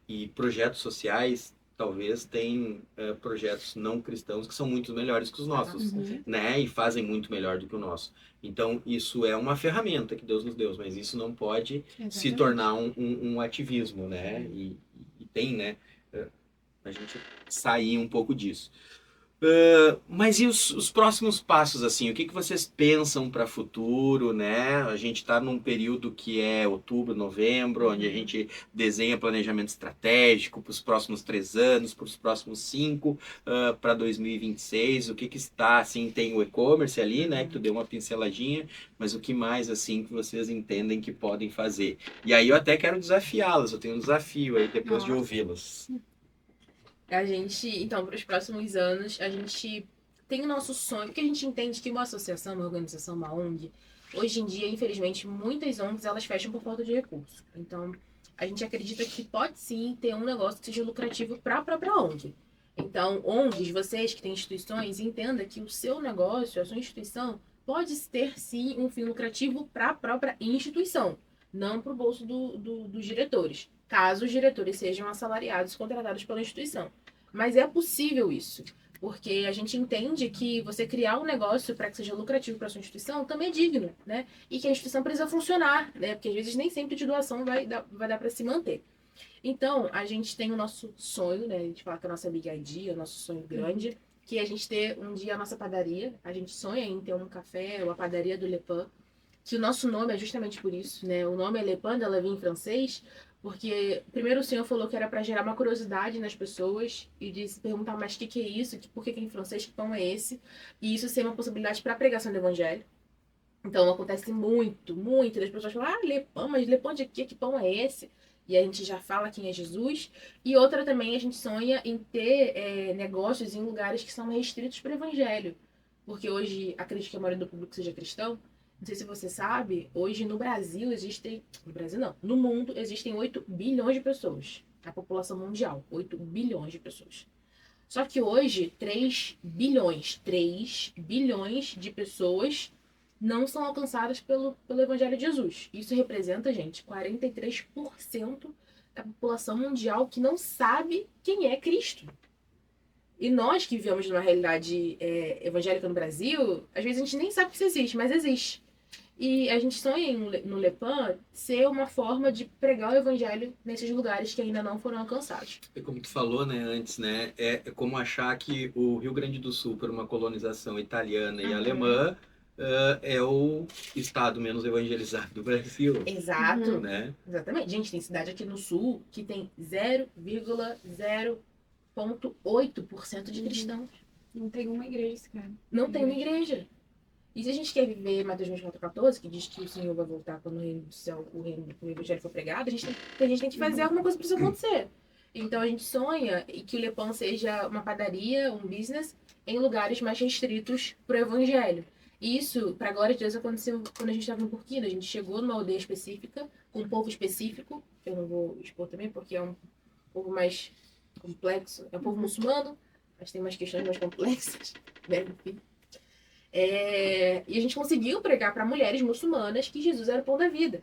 E projetos sociais talvez tem projetos não cristãos que são muito melhores que os nossos, né? E fazem muito melhor do que o nosso. Então, isso é uma ferramenta que Deus nos deu, mas isso não pode se tornar um ativismo, né? E tem, né? A gente sair um pouco disso. Mas e os próximos passos, assim? O que vocês pensam para o futuro, né? A gente está num período que é outubro, novembro, onde a gente desenha planejamento estratégico para os próximos 3 anos, para os próximos 5, para 2026. O que está, assim, tem o e-commerce ali, né? Que tu deu uma pinceladinha, mas o que mais, assim, que vocês entendem que podem fazer? E aí eu até quero desafiá-las, eu tenho um desafio aí depois de ouvi-las. A gente, então, para os próximos anos, a gente tem o nosso sonho, porque a gente entende que uma associação, uma organização, uma ONG, hoje em dia, infelizmente, muitas ONGs, elas fecham por falta de recurso. Então, a gente acredita que pode sim ter um negócio que seja lucrativo para a própria ONG. Então, ONGs, vocês que têm instituições, entenda que o seu negócio, a sua instituição, pode ter sim um fim lucrativo para a própria instituição, não para o bolso dos diretores, caso os diretores sejam assalariados contratados pela instituição. Mas é possível isso, porque a gente entende que você criar um negócio para que seja lucrativo para a sua instituição também é digno, né? E que a instituição precisa funcionar, né? Porque às vezes nem sempre de doação vai dar para se manter. Então, a gente tem o nosso sonho, né? A gente fala que é a nossa big idea, o nosso sonho grande, que é a gente ter um dia a nossa padaria. A gente sonha em ter um café, uma padaria do Le Pain, que o nosso nome é justamente por isso, né? O nome é Le Pain, ela vem em francês, porque primeiro o senhor falou que era para gerar uma curiosidade nas pessoas e de se perguntar, mas o que é isso? Por que é em francês? Que pão é esse? E isso ser uma possibilidade para a pregação do evangelho. Então acontece muito, muito das pessoas falam, Le Pain, mas Le Pain de quê? Que pão é esse? E a gente já fala quem é Jesus. E outra também, a gente sonha em ter negócios em lugares que são restritos para o evangelho. Porque hoje, acredito que a maioria do público seja cristão. Não sei se você sabe, hoje no Brasil existem... No Brasil não, no mundo existem 8 bilhões de pessoas. A população mundial, 8 bilhões de pessoas. Só que hoje, 3 bilhões de pessoas não são alcançadas pelo Evangelho de Jesus. Isso representa, gente, 43% da população mundial que não sabe quem é Cristo. E nós que vivemos numa realidade evangélica no Brasil, às vezes a gente nem sabe que isso existe, mas existe. E a gente sonha no Le Pain ser uma forma de pregar o evangelho nesses lugares que ainda não foram alcançados. É como tu falou, né, antes, né? É como achar que o Rio Grande do Sul, por uma colonização italiana e alemã, é o estado menos evangelizado do Brasil. Exato. Né? Exatamente. Gente, tem cidade aqui no sul que tem 0,0,8% de cristãos. Não tem uma igreja, cara. Não tem uma igreja. E se a gente quer viver Mateus 24,14, que diz que o Senhor vai voltar quando o reino do céu, o evangelho for pregado, a gente tem que fazer alguma coisa para isso acontecer. Então a gente sonha que o Le Pain seja uma padaria, um business, em lugares mais restritos para o evangelho. E isso, para a glória de Deus, aconteceu quando a gente estava em Burkina. A gente chegou numa aldeia específica, com um povo específico, que eu não vou expor também, porque é um povo mais complexo. É um povo muçulmano, mas tem umas questões mais complexas. Enfim. E a gente conseguiu pregar para mulheres muçulmanas que Jesus era o pão da vida.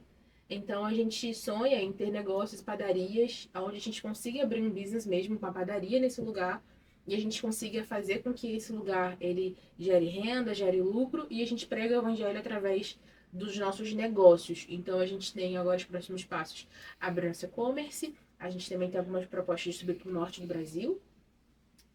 Então a gente sonha em ter negócios, padarias, onde a gente consiga abrir um business mesmo, uma padaria nesse lugar, e a gente consiga fazer com que esse lugar ele gere renda, gere lucro, e a gente prega o evangelho através dos nossos negócios. Então a gente tem agora os próximos passos, abrir nosso e-commerce, a gente também tem algumas propostas de subir para o norte do Brasil,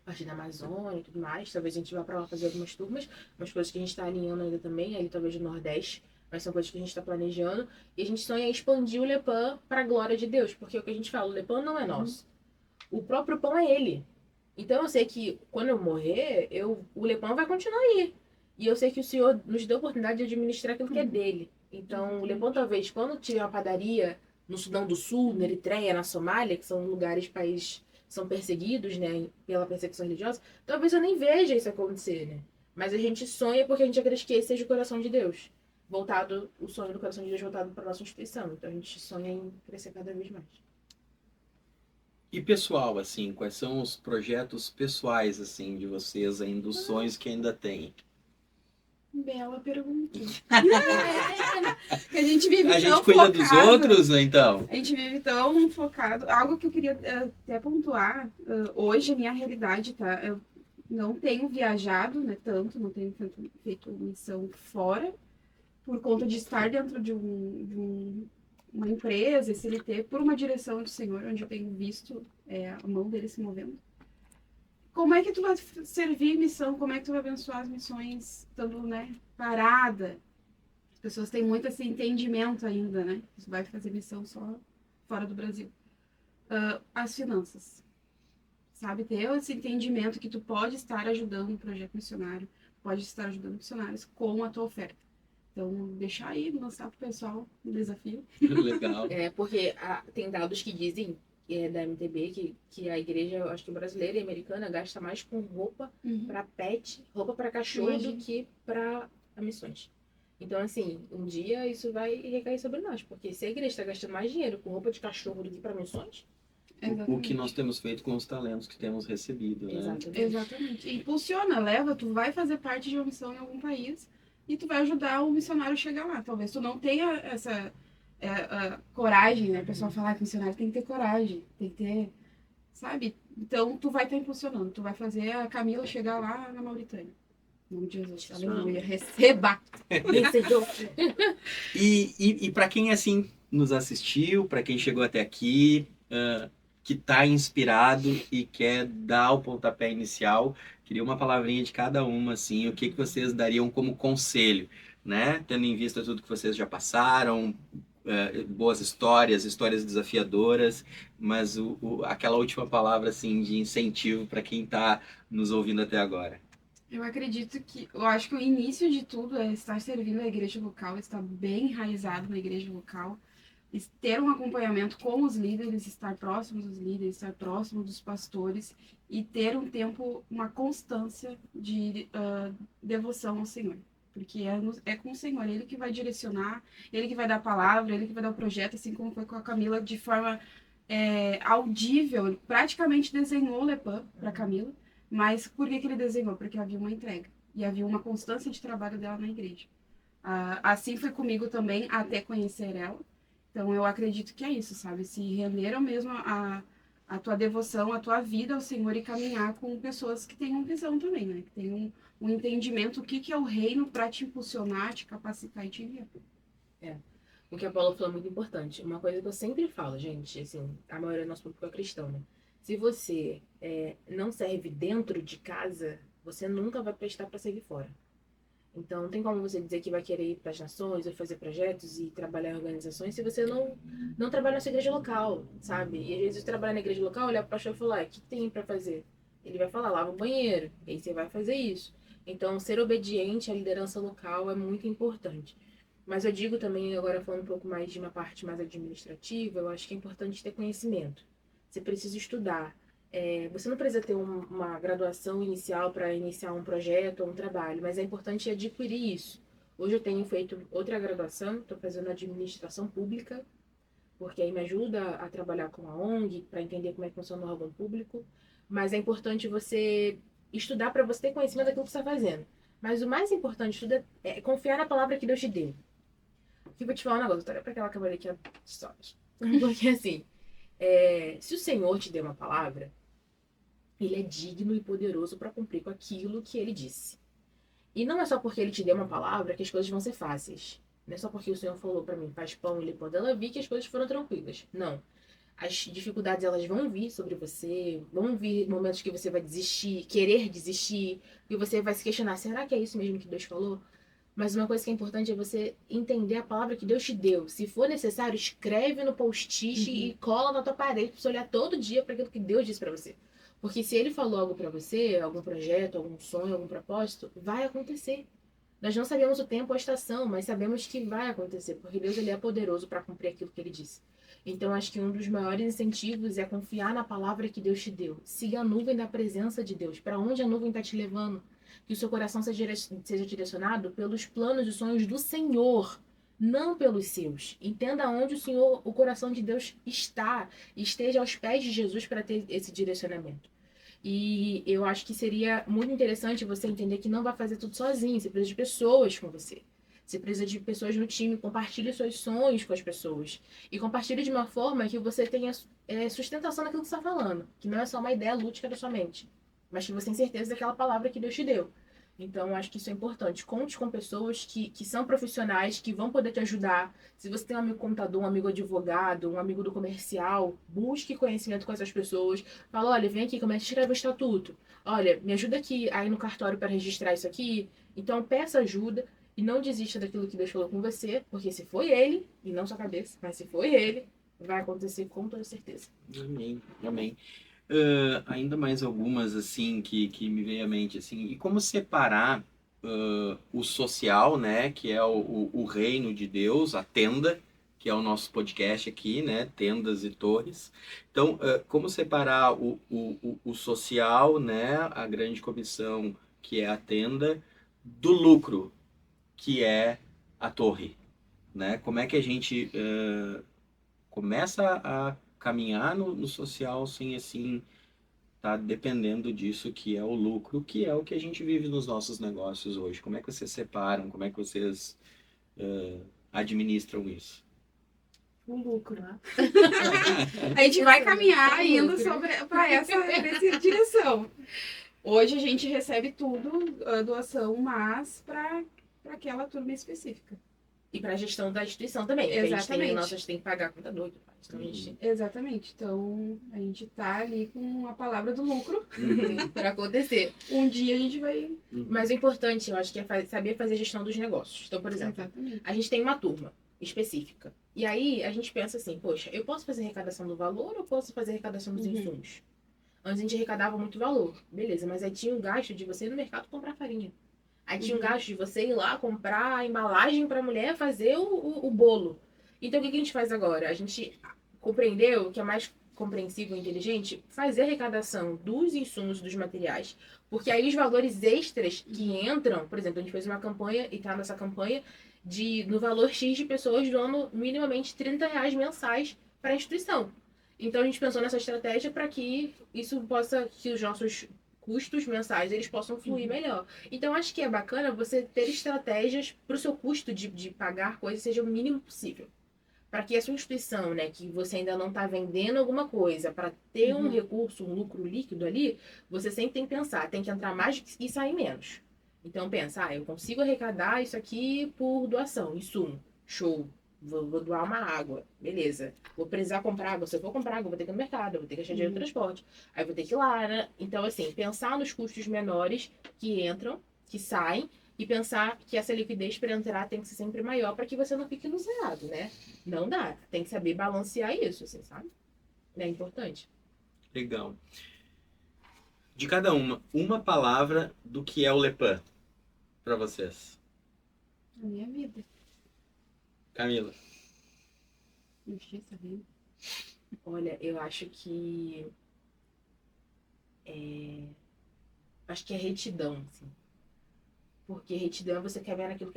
a partir da Amazônia e tudo mais. Talvez a gente vá para lá fazer algumas turmas, umas coisas que a gente está alinhando ainda também, ali talvez do Nordeste, mas são coisas que a gente está planejando. E a gente sonha em expandir o Le Pain para a glória de Deus, porque é o que a gente fala, o Le Pain não é nosso. O próprio pão é ele. Então eu sei que quando eu morrer, o Le Pain vai continuar aí. E eu sei que o Senhor nos deu a oportunidade de administrar aquilo que é dele. Então o Le Pain talvez, quando tiver uma padaria no Sudão do Sul, na Eritreia, na Somália, que são lugares, países são perseguidos, né, pela perseguição religiosa, talvez eu nem veja isso acontecer, né? Mas a gente sonha porque a gente acredita que esse seja o coração de Deus. O sonho do coração de Deus voltado para a nossa instituição. Então a gente sonha em crescer cada vez mais. E pessoal, assim, quais são os projetos pessoais, assim, de vocês ainda, os sonhos que ainda têm? Bela pergunta. Que a gente vive A tão gente cuida focado, dos outros, né, então? A gente vive tão focado. Algo que eu queria até pontuar, hoje a minha realidade, tá? Eu não tenho viajado, né, tanto, não tenho feito missão fora, por conta de estar dentro de uma empresa, CLT, por uma direção do Senhor, onde eu tenho visto a mão dele se movendo. Como é que tu vai servir missão? Como é que tu vai abençoar as missões estando, né, parada? As pessoas têm muito esse entendimento ainda, né? Tu vai fazer missão só fora do Brasil. As finanças. Sabe? Ter esse entendimento que tu pode estar ajudando um projeto missionário, pode estar ajudando missionários com a tua oferta. Então, deixar aí, mostrar pro pessoal o desafio. Legal. Porque tem dados que dizem, da MTB, que a igreja, eu acho que brasileira e americana, gasta mais com roupa para pet, roupa para cachorro, do que para missões. Então, assim, um dia isso vai recair sobre nós, porque se a igreja está gastando mais dinheiro com roupa de cachorro do que para missões... O que nós temos feito com os talentos que temos recebido, né? Exatamente. Impulsiona, leva, tu vai fazer parte de uma missão em algum país e tu vai ajudar o missionário a chegar lá. Talvez tu não tenha essa coragem, né? O pessoal fala que missionário tem que ter coragem, tem que ter, sabe? Então tu vai estar impulsionando, tu vai fazer a Camila chegar lá na Mauritânia. Em nome de Jesus, aleluia, receba! E para quem, assim, nos assistiu, para quem chegou até aqui, que está inspirado e quer dar o pontapé inicial. Queria uma palavrinha de cada uma, assim, o que vocês dariam como conselho, né? Tendo em vista tudo que vocês já passaram, boas histórias, histórias desafiadoras, mas aquela última palavra, assim, de incentivo para quem está nos ouvindo até agora. Eu acho que o início de tudo é estar servindo a igreja local, estar bem enraizado na igreja local, ter um acompanhamento com os líderes, estar próximo dos líderes, estar próximo dos pastores e ter um tempo, uma constância de devoção ao Senhor. Porque é com o Senhor, Ele que vai direcionar, Ele que vai dar a palavra, Ele que vai dar o projeto, assim como foi com a Camila, de forma audível. Ele praticamente desenhou o Lepan para Camila, mas por que ele desenhou? Porque havia uma entrega e havia uma constância de trabalho dela na igreja. Assim foi comigo também, até conhecer ela. Então, eu acredito que é isso, sabe? Se render mesmo a tua devoção, a tua vida ao Senhor e caminhar com pessoas que tenham visão também, né? Que tenham um entendimento do que é o reino para te impulsionar, te capacitar e te enviar. O que a Paula falou é muito importante. Uma coisa que eu sempre falo, gente, assim, a maioria do nosso público é cristão, né? Se você não serve dentro de casa, você nunca vai prestar para servir fora. Então, não tem como você dizer que vai querer ir para as nações ou fazer projetos e trabalhar em organizações se você não trabalha na sua igreja local, sabe? E às vezes você trabalha na igreja local, olha para o pastor e fala, o que tem para fazer? Ele vai falar, lava o banheiro, e aí você vai fazer isso. Então, ser obediente à liderança local é muito importante. Mas eu digo também, agora falando um pouco mais de uma parte mais administrativa, eu acho que é importante ter conhecimento. Você precisa estudar. Você não precisa ter uma graduação inicial para iniciar um projeto ou um trabalho, mas é importante adquirir isso. Hoje eu tenho feito outra graduação, estou fazendo administração pública, porque aí me ajuda a trabalhar com a ONG, para entender como é que funciona o órgão público. Mas é importante você estudar para você ter conhecimento daquilo que você está fazendo. Mas o mais importante de tudo é confiar na palavra que Deus te deu. Aqui eu vou te falar um negócio, olha para aquela câmera aqui, histórias. Porque assim, se o Senhor te deu uma palavra, Ele é digno e poderoso para cumprir com aquilo que Ele disse. E não é só porque Ele te deu uma palavra que as coisas vão ser fáceis. Não é só porque o Senhor falou para mim, faz pão e lhe pôr dela vi que as coisas foram tranquilas. Não. As dificuldades, elas vão vir sobre você, vão vir momentos que você vai desistir, querer desistir, e você vai se questionar, será que é isso mesmo que Deus falou? Mas uma coisa que é importante é você entender a palavra que Deus te deu. Se for necessário, escreve no post-it e cola na tua parede pra você olhar todo dia para aquilo que Deus disse para você. Porque se Ele falou algo para você, algum projeto, algum sonho, algum propósito, vai acontecer. Nós não sabemos o tempo ou a estação, mas sabemos que vai acontecer, porque Deus ele é poderoso para cumprir aquilo que Ele disse. Então, acho que um dos maiores incentivos é confiar na palavra que Deus te deu. Siga a nuvem da presença de Deus. Para onde a nuvem está te levando? Que o seu coração seja direcionado pelos planos e sonhos do Senhor, não pelos seus. Entenda onde o coração de Deus está e esteja aos pés de Jesus para ter esse direcionamento. E eu acho que seria muito interessante você entender que não vai fazer tudo sozinho, você precisa de pessoas com você. Você precisa de pessoas no time, compartilhe seus sonhos com as pessoas. E compartilhe de uma forma que você tenha sustentação naquilo que você está falando. Que não é só uma ideia lúdica da sua mente, mas que você tenha certeza daquela palavra que Deus te deu. Então, eu acho que isso é importante. Conte com pessoas que são profissionais, que vão poder te ajudar. Se você tem um amigo contador, um amigo advogado, um amigo do comercial, busque conhecimento com essas pessoas. Fala, olha, vem aqui, como é que escreve o estatuto? Olha, me ajuda aqui aí no cartório para registrar isso aqui. Então, peça ajuda e não desista daquilo que Deus falou com você, porque se foi Ele, e não sua cabeça, mas se foi Ele, vai acontecer com toda certeza. Amém, amém. Ainda mais algumas assim que me veio à mente assim, e como separar o social, né, que é o reino de Deus, a tenda, que é o nosso podcast aqui, né, Tendas e Torres. Então, como separar o social, né, a grande comissão, que é a tenda, do lucro, que é a torre, né? Como é que a gente começa a caminhar no social sem assim tá dependendo disso que é o lucro, que é o que a gente vive nos nossos negócios hoje. Como é que vocês separam? Como é que vocês administram isso? O lucro, né? A gente vai caminhar indo para essa direção. Hoje a gente recebe tudo, a doação, mas para aquela turma específica. E para a gestão da instituição também. Porque Exatamente. a gente tem que pagar contador e tudo mais. Então a gente Exatamente. Então, a gente tá ali com a palavra do lucro. Uhum. para acontecer. Um dia a gente vai... Mas o importante, eu acho que é saber fazer a gestão dos negócios. Então, por exemplo, Exatamente. a gente tem uma turma específica. E aí a gente pensa assim, poxa, eu posso fazer arrecadação do valor ou posso fazer arrecadação dos insumos? Antes a gente arrecadava muito valor. Beleza, mas aí tinha o gasto de você ir no mercado comprar farinha. Aí tinha o gasto de você ir lá comprar a embalagem para a mulher fazer o bolo. Então o que a gente faz agora? A gente compreendeu que é mais compreensível e inteligente fazer a arrecadação dos insumos, dos materiais. Porque aí os valores extras que entram, por exemplo, a gente fez uma campanha e tá nessa campanha no valor X de pessoas doando minimamente R$30 mensais para a instituição. Então a gente pensou nessa estratégia para que isso possa, que os nossos custos mensais eles possam fluir melhor. Então acho que é bacana você ter estratégias para o seu custo de pagar coisas seja o mínimo possível. Para que a sua instituição, né, que você ainda não está vendendo alguma coisa, para ter um recurso, um lucro líquido ali, você sempre tem que pensar, tem que entrar mais e sair menos. Então pensa, eu consigo arrecadar isso aqui por doação, insumo, show. Vou doar uma água, beleza. Vou precisar comprar água. Se eu for comprar água, vou ter que ir no mercado, vou ter que achar dinheiro no transporte. Aí vou ter que ir lá, né? Então, assim, pensar nos custos menores que entram, que saem, e pensar que essa liquidez para entrar tem que ser sempre maior para que você não fique no zerado, né? Não dá. Tem que saber balancear isso, assim, sabe? É importante. Legal. De cada uma palavra do que é o Lepan para vocês. A minha vida. Camila. Justiça, vida. Olha, eu acho que acho que é retidão, assim. Porque retidão é você caminhar naquilo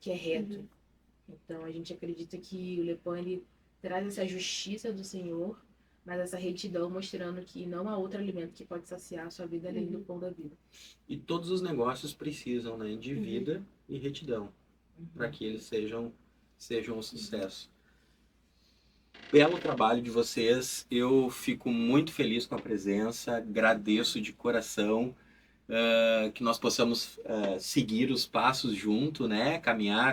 que é reto. Então a gente acredita que o Lepan ele traz essa justiça do Senhor, mas essa retidão mostrando que não há outro alimento que pode saciar a sua vida além do pão da vida. E todos os negócios precisam, né, de vida e retidão para que eles sejam um sucesso. Belo trabalho de vocês, eu fico muito feliz com a presença, agradeço de coração que nós possamos seguir os passos junto, né,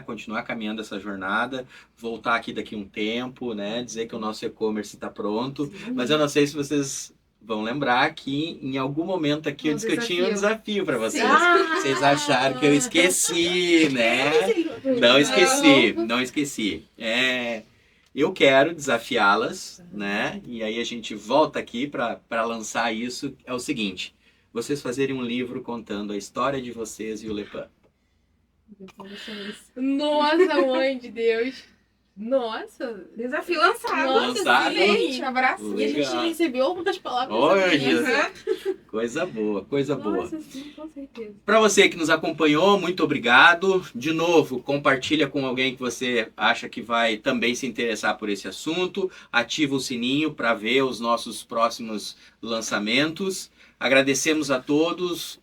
continuar caminhando essa jornada, voltar aqui daqui um tempo, né, dizer que o nosso e-commerce está pronto, mas eu não sei se vocês vão lembrar que em algum momento aqui eu disse que eu tinha um desafio para vocês. Vocês acharam que eu esqueci, né? Não esqueci. Eu quero desafiá-las, né? E aí a gente volta aqui para lançar isso. É o seguinte, vocês fazerem um livro contando a história de vocês e o Lepan. Nossa, mãe de Deus! Nossa! Desafio lançado. Lançado. Gente, um abraço. E a gente recebeu muitas palavras. Olha, assim. coisa boa, coisa boa. Nossa, sim, com certeza. Para você que nos acompanhou, muito obrigado. De novo, compartilha com alguém que você acha que vai também se interessar por esse assunto. Ativa o sininho para ver os nossos próximos lançamentos. Agradecemos a todos.